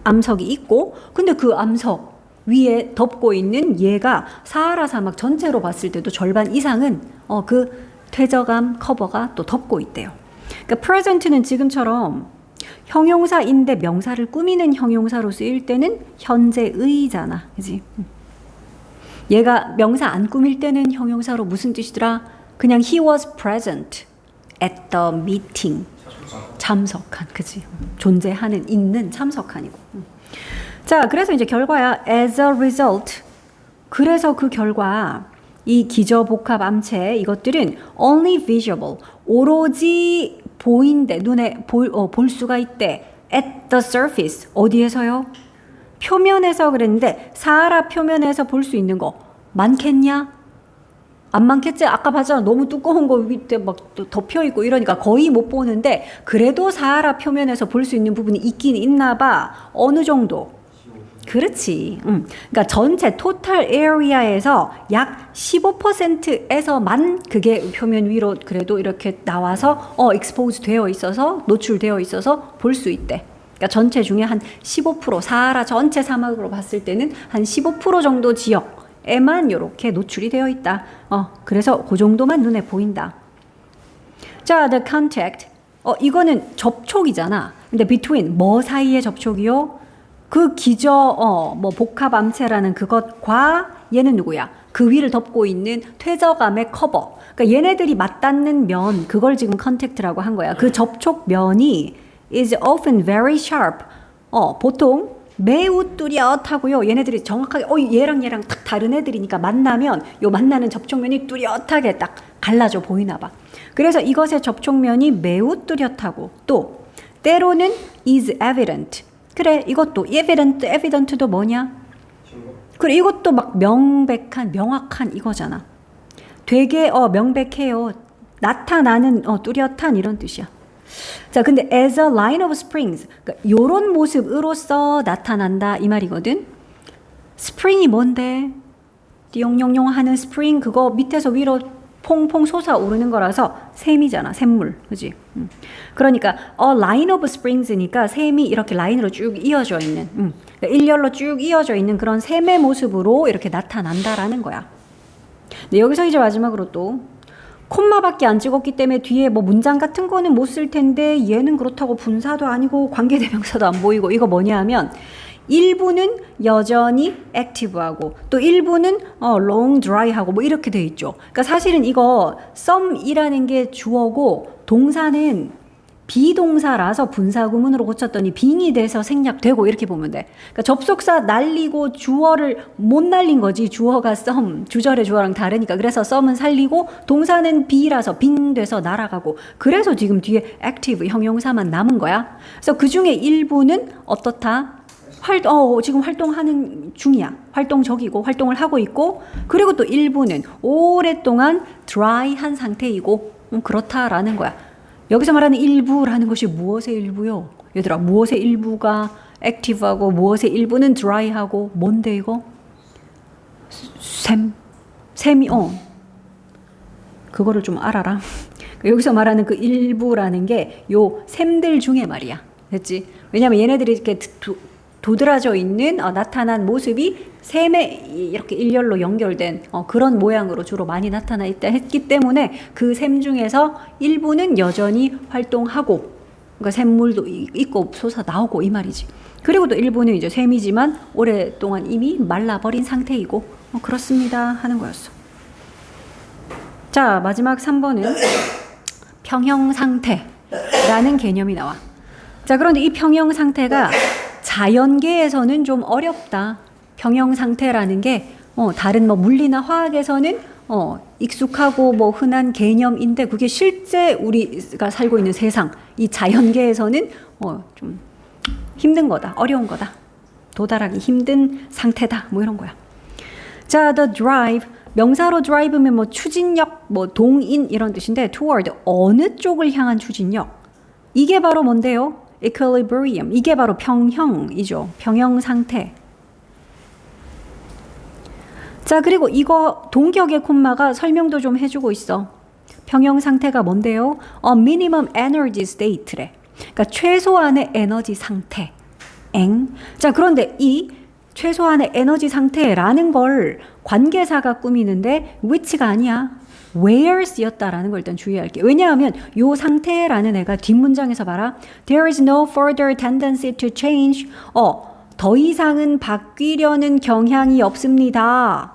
Speaker 1: 암석이 있고, 근데 그 암석 위에 덮고 있는 얘가 사하라 사막 전체로 봤을 때도 절반 이상은 그 퇴적암 커버가 또 덮고 있대요. 그러니까 present는 지금처럼 형용사인데 명사를 꾸미는 형용사로 쓰일 때는 현재의잖아. 그지? 얘가 명사 안 꾸밀 때는 형용사로 무슨 뜻이더라? 그냥 he was present at the meeting. 참석한. 그지? 존재하는, 있는, 참석한이고. 자, 그래서 이제 결과야. as a result. 그래서 그 결과 이 기저복합 암체 이것들은 only visible. 오로지 보인대. 눈에 볼 수가 있대. at the surface. 어디에서요? 표면에서 그랬는데 사하라 표면에서 볼 수 있는 거 많겠냐? 안 많겠지? 아까 봤잖아. 너무 두꺼운 거 밑에 막 덮여 있고 이러니까 거의 못 보는데 그래도 사하라 표면에서 볼 수 있는 부분이 있긴 있나 봐. 어느 정도? 그렇지. 그러니까 전체 토탈 에리아에서 약 15%에서만 그게 표면 위로 그래도 이렇게 나와서 expose 되어 있어서 노출되어 있어서 볼 수 있대. 그러니까 전체 중에 한 15% 사하라 전체 사막으로 봤을 때는 한 15% 정도 지역에만 이렇게 노출이 되어 있다. 그래서 그 정도만 눈에 보인다. 자, the contact. 이거는 접촉이잖아. 근데 between 뭐 사이의 접촉이요? 그 뭐 복합암체라는 그것과 얘는 누구야? 그 위를 덮고 있는 퇴적암의 커버. 그러니까 얘네들이 맞닿는 면, 그걸 지금 contact라고 한 거야. 그 접촉면이 is often very sharp. 보통 매우 뚜렷하고요. 얘네들이 정확하게 얘랑 딱 다른 애들이니까 만나면 요 만나는 접촉면이 뚜렷하게 딱 갈라져 보이나 봐. 그래서 이것의 접촉면이 매우 뚜렷하고 또 때로는 is evident. 그래, 이것도 evident도 뭐냐? 그래, 이것도 막 명백한, 명확한 이거잖아. 되게 명백해요. 나타나는 뚜렷한 이런 뜻이야. 자, 근데 as a line of springs, 그러니까 요런 모습으로서 나타난다 이 말이거든. 스프링이 뭔데? 띠용용용 하는 스프링 그거 밑에서 위로 퐁퐁 솟아오르는 거라서 샘이잖아. 샘물. 그지? 그러니까 line of springs니까 샘이 이렇게 라인으로 쭉 이어져 있는 그러니까 일렬로 쭉 이어져 있는 그런 샘의 모습으로 이렇게 나타난다라는 거야. 근데 여기서 이제 마지막으로 또 콤마밖에 안 찍었기 때문에 뒤에 뭐 문장 같은 거는 못 쓸 텐데 얘는 그렇다고 분사도 아니고 관계대명사도 안 보이고 이거 뭐냐 하면 일부는 여전히 액티브하고 또 일부는 long dry하고 뭐 이렇게 돼 있죠. 그러니까 사실은 이거 some이라는 게 주어고 동사는 비동사라서 분사구문으로 고쳤더니 빙이 돼서 생략되고 이렇게 보면 돼. 그러니까 접속사 날리고 주어를 못 날린 거지. 주어가 some, 주절의 주어랑 다르니까. 그래서 some은 살리고 동사는 be라서 빙 돼서 날아가고 그래서 지금 뒤에 active 형용사만 남은 거야. 그래서 그중에 일부는 어떻다? 지금 활동하는 중이야. 활동적이고 활동을 하고 있고 그리고 또 일부는 오랫동안 dry한 상태이고 그렇다라는 거야. 여기서 말하는 일부라는 것이 무엇의 일부요? 얘들아, 무엇의 일부가 액티브하고 무엇의 일부는 드라이하고 뭔데 이거? 샘이 그거를 좀 알아라. 여기서 말하는 그 일부라는 게 요 샘들 중에 말이야. 됐지? 왜냐면 얘네들이 이렇게 도드라져 있는 나타난 모습이 샘에 이렇게 일렬로 연결된 그런 모양으로 주로 많이 나타나 있다 했기 때문에 그 샘 중에서 일부는 여전히 활동하고 그러니까 샘물도 있고 솟아 나오고 이 말이지. 그리고 또 일부는 이제 샘이지만 오랫동안 이미 말라버린 상태이고 그렇습니다 하는 거였어. 자, 마지막 3번은 평형 상태라는 개념이 나와. 자, 그런데 이 평형 상태가 자연계에서는 좀 어렵다. 평형 상태라는 게 다른 뭐 물리나 화학에서는 익숙하고 뭐 흔한 개념인데 그게 실제 우리가 살고 있는 세상 이 자연계에서는 좀 힘든 거다. 어려운 거다. 도달하기 힘든 상태다. 뭐 이런 거야. 자, the drive 명사로 drive면 뭐 추진력, 뭐 동인 이런 뜻인데 toward 어느 쪽을 향한 추진력. 이게 바로 뭔데요? equilibrium. 이게 바로 평형이죠. 평형 상태. 자, 그리고 이거 동격의 콤마가 설명도 좀 해주고 있어. 평형 상태가 뭔데요? minimum energy state래. 그러니까 최소한의 에너지 상태. 자, 그런데 이 최소한의 에너지 상태라는 걸 관계사가 꾸미는데 which가 아니야. where 쓰였다라는 걸 일단 주의할게. 왜냐하면 요 상태라는 애가 뒷문장에서 봐라. There is no further tendency to change. 더 이상은 바뀌려는 경향이 없습니다.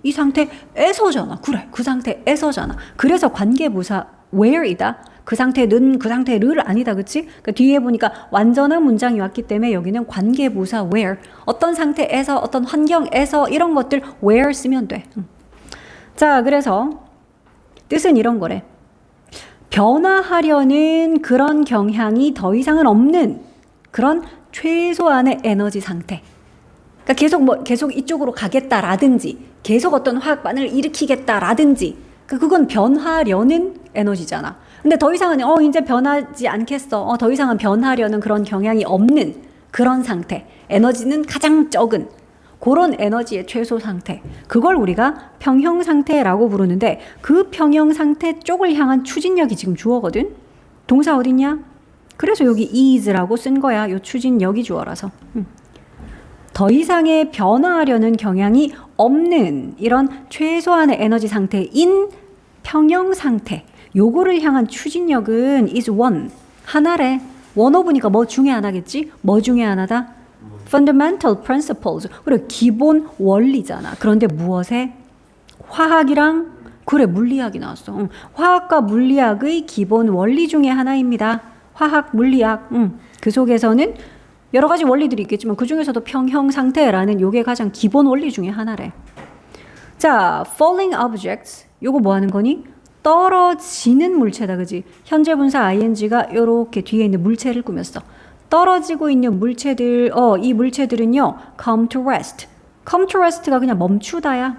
Speaker 1: 이 상태에서잖아. 그래, 그 상태에서잖아. 그래서 관계부사 where이다. 그 상태는 그 상태를 아니다. 그치? 그러니까 뒤에 보니까 완전한 문장이 왔기 때문에 여기는 관계부사 where. 어떤 상태에서, 어떤 환경에서 이런 것들 where 쓰면 돼. 자, 그래서 뜻은 이런 거래. 변화하려는 그런 경향이 더 이상은 없는 그런 최소한의 에너지 상태. 그러니까 계속 이쪽으로 가겠다라든지, 계속 어떤 화학 반응을 일으키겠다라든지, 그건 변하려는 에너지잖아. 근데 더 이상은 이제 변하지 않겠어. 더 이상은 변하려는 그런 경향이 없는 그런 상태. 에너지는 가장 적은 그런 에너지의 최소 상태. 그걸 우리가 평형 상태라고 부르는데 그 평형 상태 쪽을 향한 추진력이 지금 주어거든. 동사 어딨냐? 그래서 여기 is라고 쓴 거야. 요 추진력이 주어라서. 더 이상의 변화하려는 경향이 없는 이런 최소한의 에너지 상태인 평형 상태. 요거를 향한 추진력은 is one. 하나래. 원어보니까 뭐 중에 하나겠지? 뭐 중에 하나다? fundamental principles. 그래, 기본 원리잖아. 그런데 무엇에? 화학이랑 그래, 물리학이 나왔어. 화학과 물리학의 기본 원리 중에 하나입니다. 화학, 물리학. 그 속에서는 여러 가지 원리들이 있겠지만 그 중에서도 평형 상태라는 요게 가장 기본 원리 중에 하나래. 자, falling objects. 요거 뭐 하는 거니? 떨어지는 물체다. 그지? 현재 분사 ing가 요렇게 뒤에 있는 물체를 꾸몄어. 떨어지고 있는 물체들, 이 물체들은요, come to rest. come to rest가 그냥 멈추다야.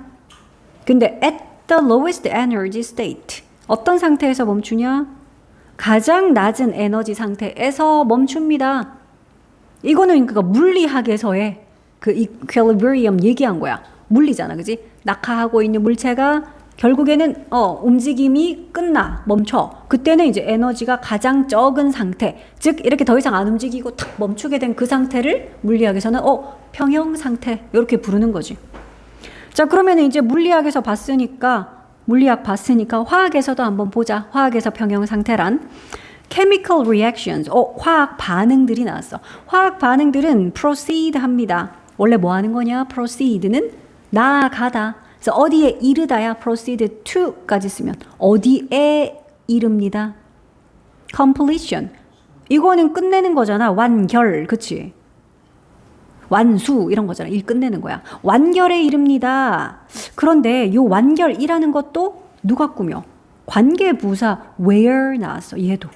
Speaker 1: 근데 at the lowest energy state. 어떤 상태에서 멈추냐? 가장 낮은 에너지 상태에서 멈춥니다. 이거는 그러니까 물리학에서의 그 equilibrium 얘기한 거야. 물리잖아, 그지? 낙하하고 있는 물체가 결국에는 움직임이 끝나 멈춰. 그때는 이제 에너지가 가장 적은 상태, 즉 이렇게 더 이상 안 움직이고 탁 멈추게 된 그 상태를 물리학에서는 평형 상태 이렇게 부르는 거지. 자, 그러면 이제 물리학 봤으니까 화학에서도 한번 보자. 화학에서 평형 상태란 chemical reactions, 화학 반응들이 나왔어. 화학 반응들은 proceed 합니다. 원래 뭐 하는 거냐? proceed는 나아가다. 그래서 어디에 이르다야 proceed to까지 쓰면 어디에 이릅니다. completion. 이거는 끝내는 거잖아. 완결. 그치? 완수 이런 거잖아. 일 끝내는 거야. 완결에 이릅니다. 그런데 요 완결이라는 것도 누가 꾸며? 관계부사 where 나왔어. 얘도.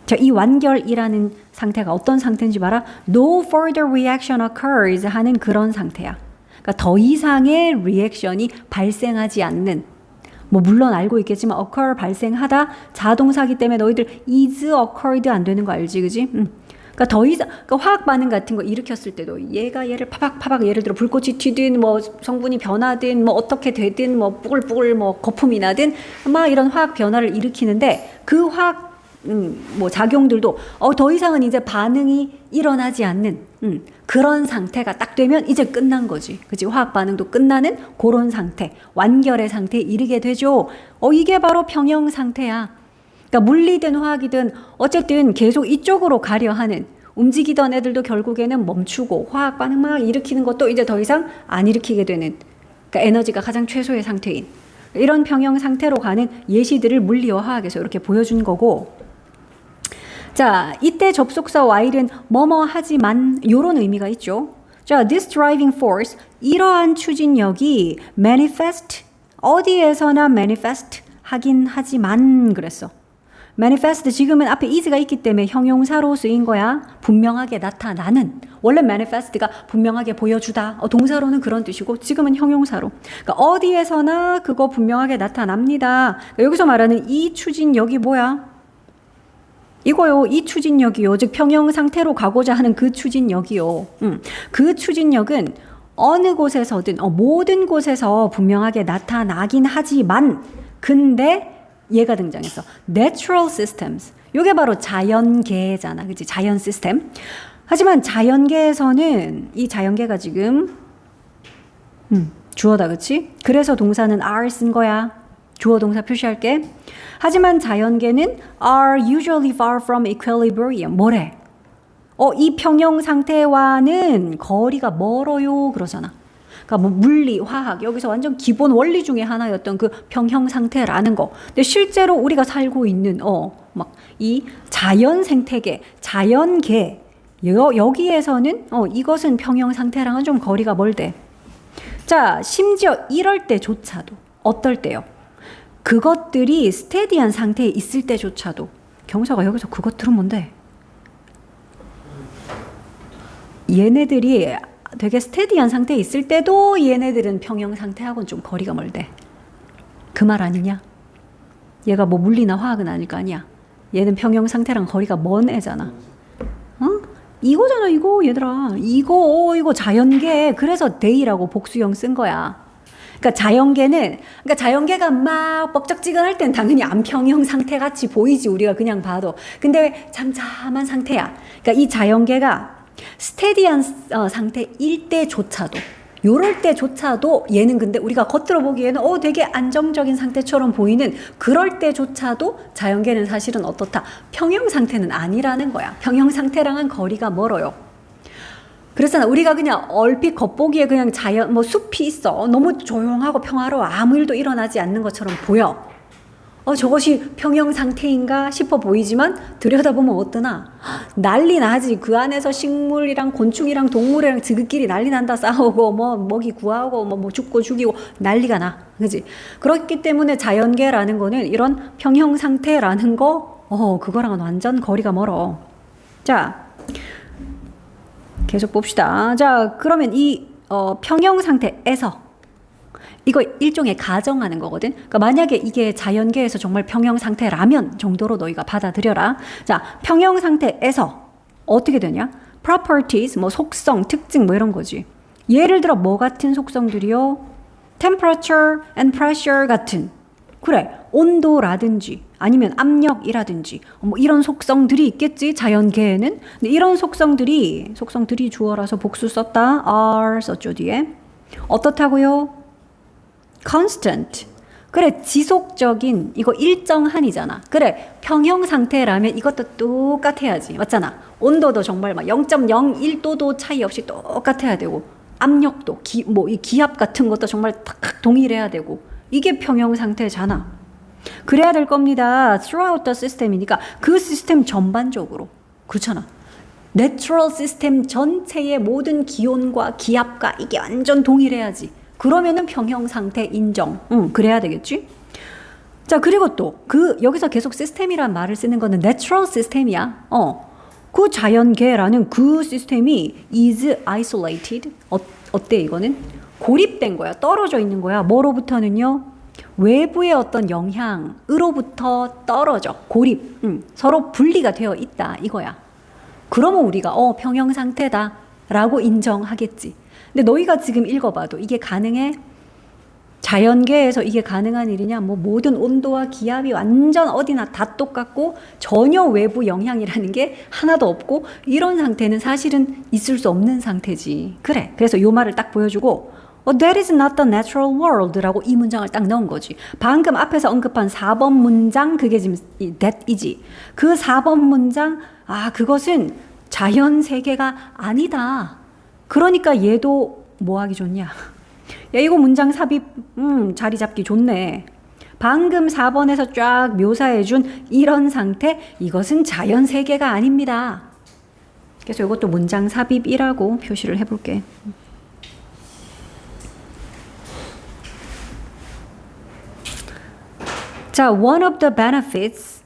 Speaker 1: 자, 이 완결이라는 상태가 어떤 상태인지 봐라. No further reaction occurs 하는 그런 상태야. 그러니까 더 이상의 리액션이 발생하지 않는, 뭐 물론 알고 있겠지만 occur 발생하다 자동사기 때문에 너희들 is occurred 안 되는 거 알지, 그지? 그러니까 더 이상 그러니까 화학 반응 같은 거 일으켰을 때도 얘가 얘를 파박파박 예를 들어 불꽃이 튀든 뭐 성분이 변하든 뭐 어떻게 되든 뭐 뿌글뿌글 뭐 거품이 나든 막 이런 화학 변화를 일으키는데 그 화학 뭐 작용들도 더 이상은 이제 반응이 일어나지 않는 그런 상태가 딱 되면 이제 끝난 거지. 그치? 화학 반응도 끝나는 그런 상태, 완결의 상태에 이르게 되죠. 이게 바로 평형 상태야. 그러니까 물리든 화학이든 어쨌든 계속 이쪽으로 가려 하는, 움직이던 애들도 결국에는 멈추고 화학 반응 막 일으키는 것도 이제 더 이상 안 일으키게 되는, 그러니까 에너지가 가장 최소의 상태인 이런 평형 상태로 가는 예시들을 물리와 화학에서 이렇게 보여준 거고, 자, 이때 접속사 while은 뭐뭐 하지만 요런 의미가 있죠. 자, this driving force, 이러한 추진력이 manifest, 어디에서나 manifest 하긴 하지만 그랬어. manifest 지금은 앞에 is가 있기 때문에 형용사로 쓰인 거야. 분명하게 나타나는. 원래 manifest가 분명하게 보여주다. 동사로는 그런 뜻이고 지금은 형용사로. 그러니까 어디에서나 그거 분명하게 나타납니다. 그러니까 여기서 말하는 이 추진력이 뭐야? 이거요. 이 추진력이요. 즉 평형 상태로 가고자 하는 그 추진력이요. 그 추진력은 어느 곳에서든 모든 곳에서 분명하게 나타나긴 하지만 근데 얘가 등장했어. Natural systems. 요게 바로 자연계잖아. 그치? 자연 시스템. 하지만 자연계에서는 이 자연계가 지금 주어다. 그치? 그래서 동사는 are 쓴 거야. 주어 동사 표시할게. 하지만 자연계는 are usually far from equilibrium. 뭐래? 이 평형 상태와는 거리가 멀어요. 그러잖아. 그러니까 뭐 물리, 화학 여기서 완전 기본 원리 중에 하나였던 그 평형 상태라는 거. 근데 실제로 우리가 살고 있는 막 이 자연 생태계, 자연계 여기에서는 이것은 평형 상태랑은 좀 거리가 멀대. 자, 심지어 이럴 때조차도 어떨 때요? 그것들이 스테디한 상태에 있을 때조차도 경사가 여기서 그것들은 뭔데? 얘네들이 되게 스테디한 상태에 있을 때도 얘네들은 평형 상태하고는 좀 거리가 멀대. 그 말 아니냐? 얘가 뭐 물리나 화학은 아닐 거 아니야. 얘는 평형 상태랑 거리가 먼 애잖아. 이거잖아 이거 얘들아. 이거 자연계. 그래서 they라고 복수형 쓴 거야. 그러니까 자연계가 막 뻑적지근할 땐 당연히 안평형 상태 같이 보이지 우리가 그냥 봐도. 근데 잠잠한 상태야. 그러니까 이 자연계가 스테디한 상태일 때조차도 요럴 때조차도 얘는 근데 우리가 겉으로 보기에는 되게 안정적인 상태처럼 보이는 그럴 때조차도 자연계는 사실은 어떻다? 평형 상태는 아니라는 거야. 평형 상태랑은 거리가 멀어요. 그래서 우리가 그냥 얼핏 겉보기에 그냥 자연 숲이 있어. 너무 조용하고 평화로워. 아무 일도 일어나지 않는 것처럼 보여. 저것이 평형 상태인가 싶어 보이지만 들여다보면 어떠나? 난리 나지. 그 안에서 식물이랑 곤충이랑 동물이랑 지극끼리 난리 난다. 싸우고 먹이 구하고 뭐 죽고 죽이고 난리가 나. 그지? 그렇기 때문에 자연계라는 거는 이런 평형 상태라는 거 그거랑은 완전 거리가 멀어. 자, 계속 봅시다. 자, 그러면 이 평형 상태에서 이거 일종의 가정하는 거거든. 그러니까 만약에 이게 자연계에서 정말 평형 상태라면 정도로 너희가 받아들여라. 자, 평형 상태에서 어떻게 되냐? properties, 속성, 특징 이런 거지. 예를 들어 뭐 같은 속성들이요? temperature and pressure 같은. 그래, 온도라든지 아니면 압력이라든지 이런 속성들이 있겠지 자연계에는. 근데 이런 속성들이 주어라서 복수 썼다. are 썼죠 뒤에. 어떻다고요? constant. 그래, 지속적인 이거 일정한이잖아. 그래, 평형 상태라면 이것도 똑같아야지. 맞잖아. 온도도 정말 막 0.01도도 차이 없이 똑같아야 되고 압력도 이 기압 같은 것도 정말 딱 동일해야 되고 이게 평형 상태잖아. 그래야 될 겁니다. throughout the system이니까 그 시스템 전반적으로. 그렇잖아. natural system 전체의 모든 기온과 기압과 이게 완전 동일해야지. 그러면은 평형 상태 인정. 그래야 되겠지? 자, 그리고 또 여기서 계속 시스템이란 말을 쓰는 거는 natural system이야. 그 자연계라는 그 시스템이 is isolated. 어때 이거는? 고립된 거야. 떨어져 있는 거야. 뭐로부터는요? 외부의 어떤 영향으로부터 떨어져. 고립. 서로 분리가 되어 있다. 이거야. 그러면 우리가 평형 상태다 라고 인정하겠지. 근데 너희가 지금 읽어봐도 이게 가능해? 자연계에서 이게 가능한 일이냐? 모든 온도와 기압이 완전 어디나 다 똑같고 전혀 외부 영향이라는 게 하나도 없고 이런 상태는 사실은 있을 수 없는 상태지. 그래. 그래서 요 말을 딱 보여주고 that is not the natural world 라고 이 문장을 딱 넣은 거지. 방금 앞에서 언급한 4번 문장 그게 지금 that이지. 그 4번 문장 그것은 자연 세계가 아니다. 그러니까 얘도 뭐 하기 좋냐? 야, 이거 문장 삽입 자리 잡기 좋네. 방금 4번에서 쫙 묘사해준 이런 상태, 이것은 자연 세계가 아닙니다. 그래서 이것도 문장 삽입이라고 표시를 해볼게. 자, one of the benefits,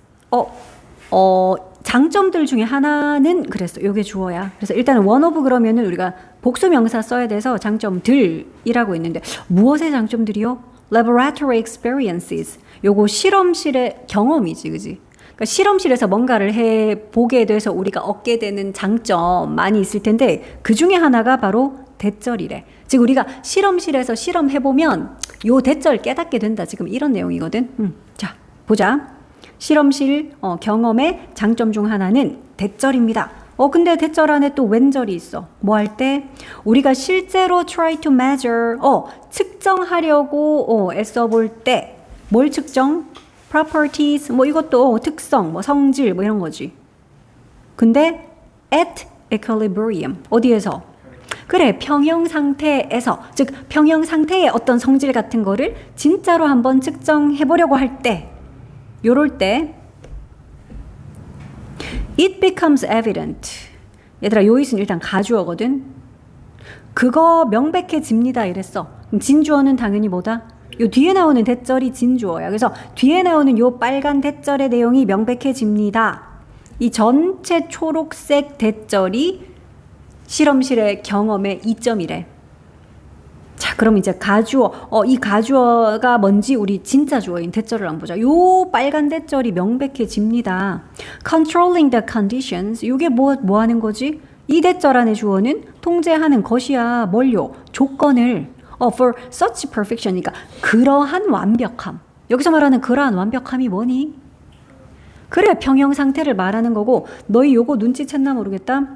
Speaker 1: 장점들 중에 하나는 그랬어. 요게 주어야. 그래서 일단은 one of 그러면은 우리가 복수 명사 써야 돼서 장점들이라고 있는데 무엇의 장점들이요? Laboratory experiences. 요거 실험실의 경험이지, 그지? 그러니까 실험실에서 뭔가를 해 보게 돼서 우리가 얻게 되는 장점 많이 있을 텐데 그 중에 하나가 바로 대절이래. 즉 우리가 실험실에서 실험해보면 요 대절 깨닫게 된다. 지금 이런 내용이거든. 자, 보자. 실험실 경험의 장점 중 하나는 대절입니다. 근데 대절 안에 또 왼절이 있어. 뭐 할 때? 우리가 실제로 try to measure, 측정하려고 애써볼 때, 뭘 측정? properties, 뭐 이것도 특성, 뭐 성질, 뭐 이런 거지. 근데 at equilibrium, 어디에서? 그래, 평형 상태에서, 즉 평형 상태의 어떤 성질 같은 거를 진짜로 한번 측정해 보려고 할 때, 요럴 때 it becomes evident. 얘들아, 요 it은 일단 가주어거든. 그거 명백해집니다 이랬어. 그럼 진주어는 당연히 뭐다? 요 뒤에 나오는 대절이 진주어야. 그래서 뒤에 나오는 요 빨간 대절의 내용이 명백해집니다. 이 전체 초록색 대절이 실험실의 경험의 이점이래. 자, 그럼 이제 가주어, 이 가주어가 뭔지 우리 진짜 주어인 대절을 한번 보자. 요 빨간 대절이 명백해집니다. Controlling the conditions. 이게 뭐 하는 거지? 이 대절 안의 주어는 통제하는 것이야. 뭘요? 조건을. For such perfection. 그러니까 그러한 완벽함. 여기서 말하는 그러한 완벽함이 뭐니? 그래, 평형 상태를 말하는 거고, 너희 요거 눈치챘나 모르겠다?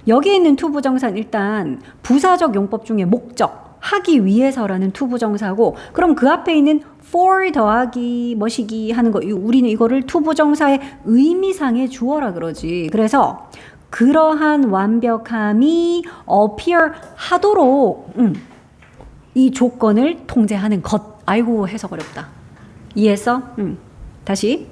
Speaker 1: 여기 있는 투부정사는 일단 부사적 용법 중에 목적, 하기 위해서라는 투부정사고, 그럼 그 앞에 있는 for 더하기 뭐시기 하는 거, 우리는 이거를 투부정사의 의미상의 주어라 그러지. 그래서 그러한 완벽함이 appear 하도록 이 조건을 통제하는 것. 아이고, 해석 어렵다. 이해했어? 다시.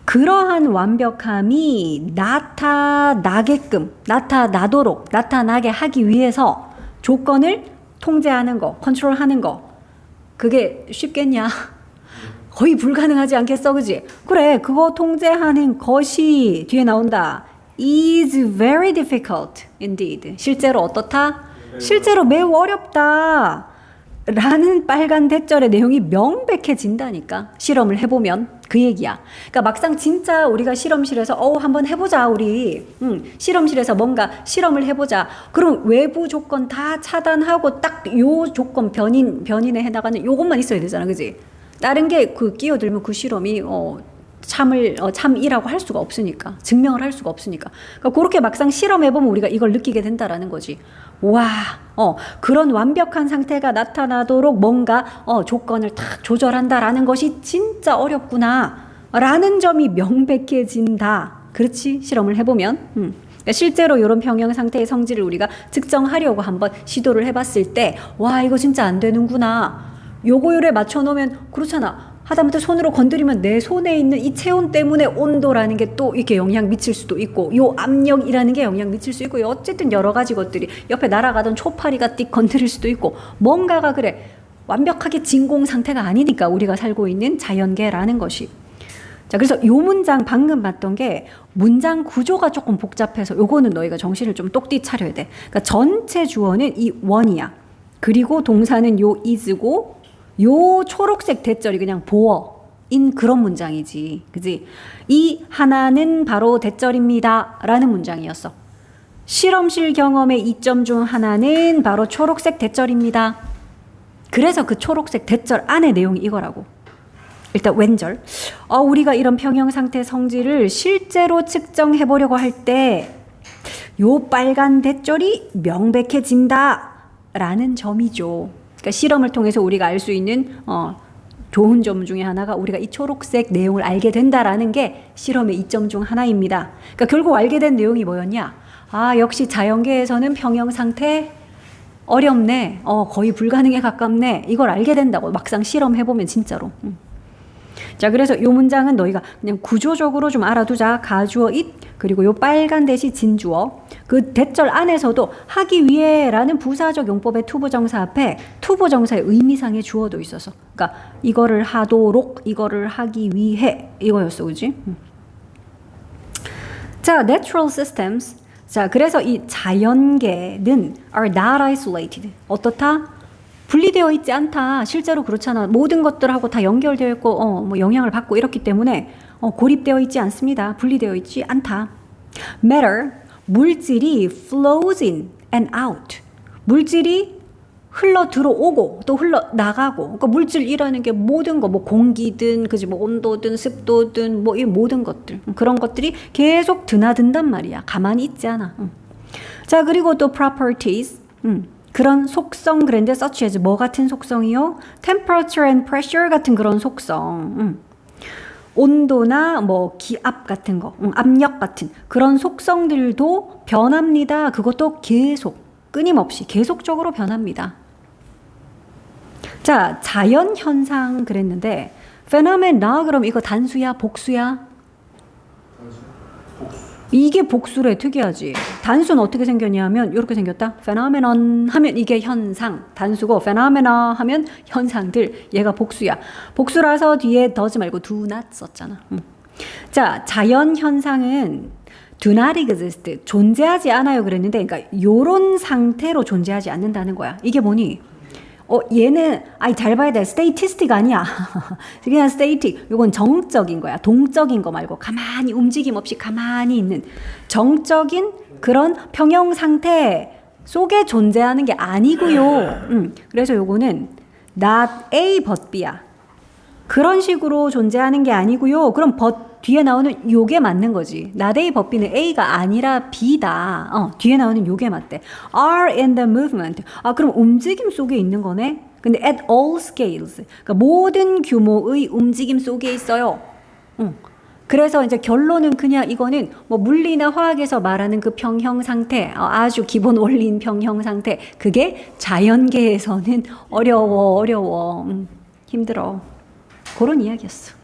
Speaker 1: 그러한 완벽함이 나타나게끔, 나타나도록, 나타나게 하기 위해서 조건을 통제하는 거, 컨트롤하는 거. 그게 쉽겠냐? 거의 불가능하지 않겠어, 그지? 그래, 그거 통제하는 것이 뒤에 나온다. is very difficult indeed. 실제로 어떻다? 실제로 매우 어렵다. 라는 빨간 대절의 내용이 명백해진다니까. 실험을 해보면 그 얘기야. 그러니까 막상 진짜 우리가 실험실에서 한번 해보자 우리. 실험실에서 뭔가 실험을 해보자. 그럼 외부 조건 다 차단하고 딱 요 조건 변인에 해나가는 요것만 있어야 되잖아, 그지? 다른 게 그 끼어들면 그 실험이 참이라고 할 수가 없으니까, 증명을 할 수가 없으니까. 그러니까 그렇게 막상 실험해보면 우리가 이걸 느끼게 된다라는 거지. 와, 그런 완벽한 상태가 나타나도록 뭔가 조건을 딱 조절한다라는 것이 진짜 어렵구나 라는 점이 명백해진다. 그렇지? 실험을 해보면. 그러니까 실제로 이런 평형 상태의 성질을 우리가 측정하려고 한번 시도를 해봤을 때, 와, 이거 진짜 안 되는구나. 요거율에 맞춰놓으면 그렇잖아. 하다못해 손으로 건드리면 내 손에 있는 이 체온 때문에 온도라는 게 또 이렇게 영향 미칠 수도 있고, 요 압력이라는 게 영향 미칠 수 있고, 어쨌든 여러 가지 것들이 옆에 날아가던 초파리가 띡 건드릴 수도 있고, 뭔가가 그래 완벽하게 진공 상태가 아니니까 우리가 살고 있는 자연계라는 것이. 자, 그래서 요 문장 방금 봤던 게 문장 구조가 조금 복잡해서 요거는 너희가 정신을 좀 똑띠 차려야 돼. 그러니까 전체 주어는 이 one이야. 그리고 동사는 요 is고, 요 초록색 대절이 그냥 보어인 그런 문장이지. 그지? 이 하나는 바로 대절입니다. 라는 문장이었어. 실험실 경험의 이점 중 하나는 바로 초록색 대절입니다. 그래서 그 초록색 대절 안의 내용이 이거라고. 일단 왼절. 우리가 이런 평형 상태 성질을 실제로 측정해 보려고 할 때 요 빨간 대절이 명백해진다. 라는 점이죠. 그러니까 실험을 통해서 우리가 알 수 있는 좋은 점 중에 하나가 우리가 이 초록색 내용을 알게 된다라는 게 실험의 이점 중 하나입니다. 그러니까 결국 알게 된 내용이 뭐였냐? 역시 자연계에서는 평형 상태 어렵네. 거의 불가능에 가깝네. 이걸 알게 된다고 막상 실험해보면 진짜로. 자, 그래서 요 문장은 너희가 그냥 구조적으로 좀 알아두자. 가주어 it, 그리고 요 빨간 대시 진주어. 그 대절 안에서도 하기 위해라는 부사적 용법의 투부정사 앞에 투부정사의 의미상의 주어도 있어서. 그러니까 이거를 하도록, 이거를 하기 위해 이거였어, 그지? 자, natural systems. 자, 그래서 이 자연계는 are not isolated. 어떻다? 분리되어 있지 않다. 실제로 그렇잖아. 모든 것들하고 다 연결되어 있고 뭐 영향을 받고 이렇기 때문에 고립되어 있지 않습니다. 분리되어 있지 않다. Matter, 물질이 flows in, and out. 물질이 흘러 들어오고 또 흘러 나가고. 그러니까 물질이라는 게 모든 거, 뭐 공기든, 그지, 뭐 온도든, 습도든, 뭐 이 모든 것들, 그런 것들이 계속 드나든단 말이야. 가만히 있지 않아. 자, 그리고 또 properties. 그런 속성 그랬는데 such as 뭐 같은 속성이요? temperature and pressure 같은 그런 속성. 온도나 뭐 기압 같은 거, 압력 같은 그런 속성들도 변합니다. 그것도 계속, 끊임없이, 계속적으로 변합니다. 자, 자연 현상 그랬는데 phenomena 그럼 이거 단수야, 복수야? 이게 복수래. 특이하지. 단수는 어떻게 생겼냐면 이렇게 생겼다. phenomenon 하면 이게 현상, 단수고 phenomena 하면 현상들. 얘가 복수야. 복수라서 뒤에 does 말고 do not 썼잖아. 자, 자연 현상은 do not exist, 존재하지 않아요 그랬는데, 그러니까 요런 상태로 존재하지 않는다는 거야. 이게 뭐니? 얘는 잘 봐야 돼. statistic 아니야. 그냥 static. 요건 정적인 거야. 동적인 거 말고 가만히 움직임 없이 가만히 있는 정적인 그런 평형 상태 속에 존재하는 게 아니고요. 그래서 요거는 not A but B야. 그런 식으로 존재하는 게 아니고요. 그럼 but 뒤에 나오는 요게 맞는 거지. not A but B는 A가 아니라 B다. 뒤에 나오는 요게 맞대. are in the movement. 그럼 움직임 속에 있는 거네. 근데 at all scales. 그러니까 모든 규모의 움직임 속에 있어요. 그래서 이제 결론은 그냥 이거는 뭐 물리나 화학에서 말하는 그 평형 상태, 아주 기본 원리인 평형 상태. 그게 자연계에서는 어려워. 힘들어. 그런 이야기였어.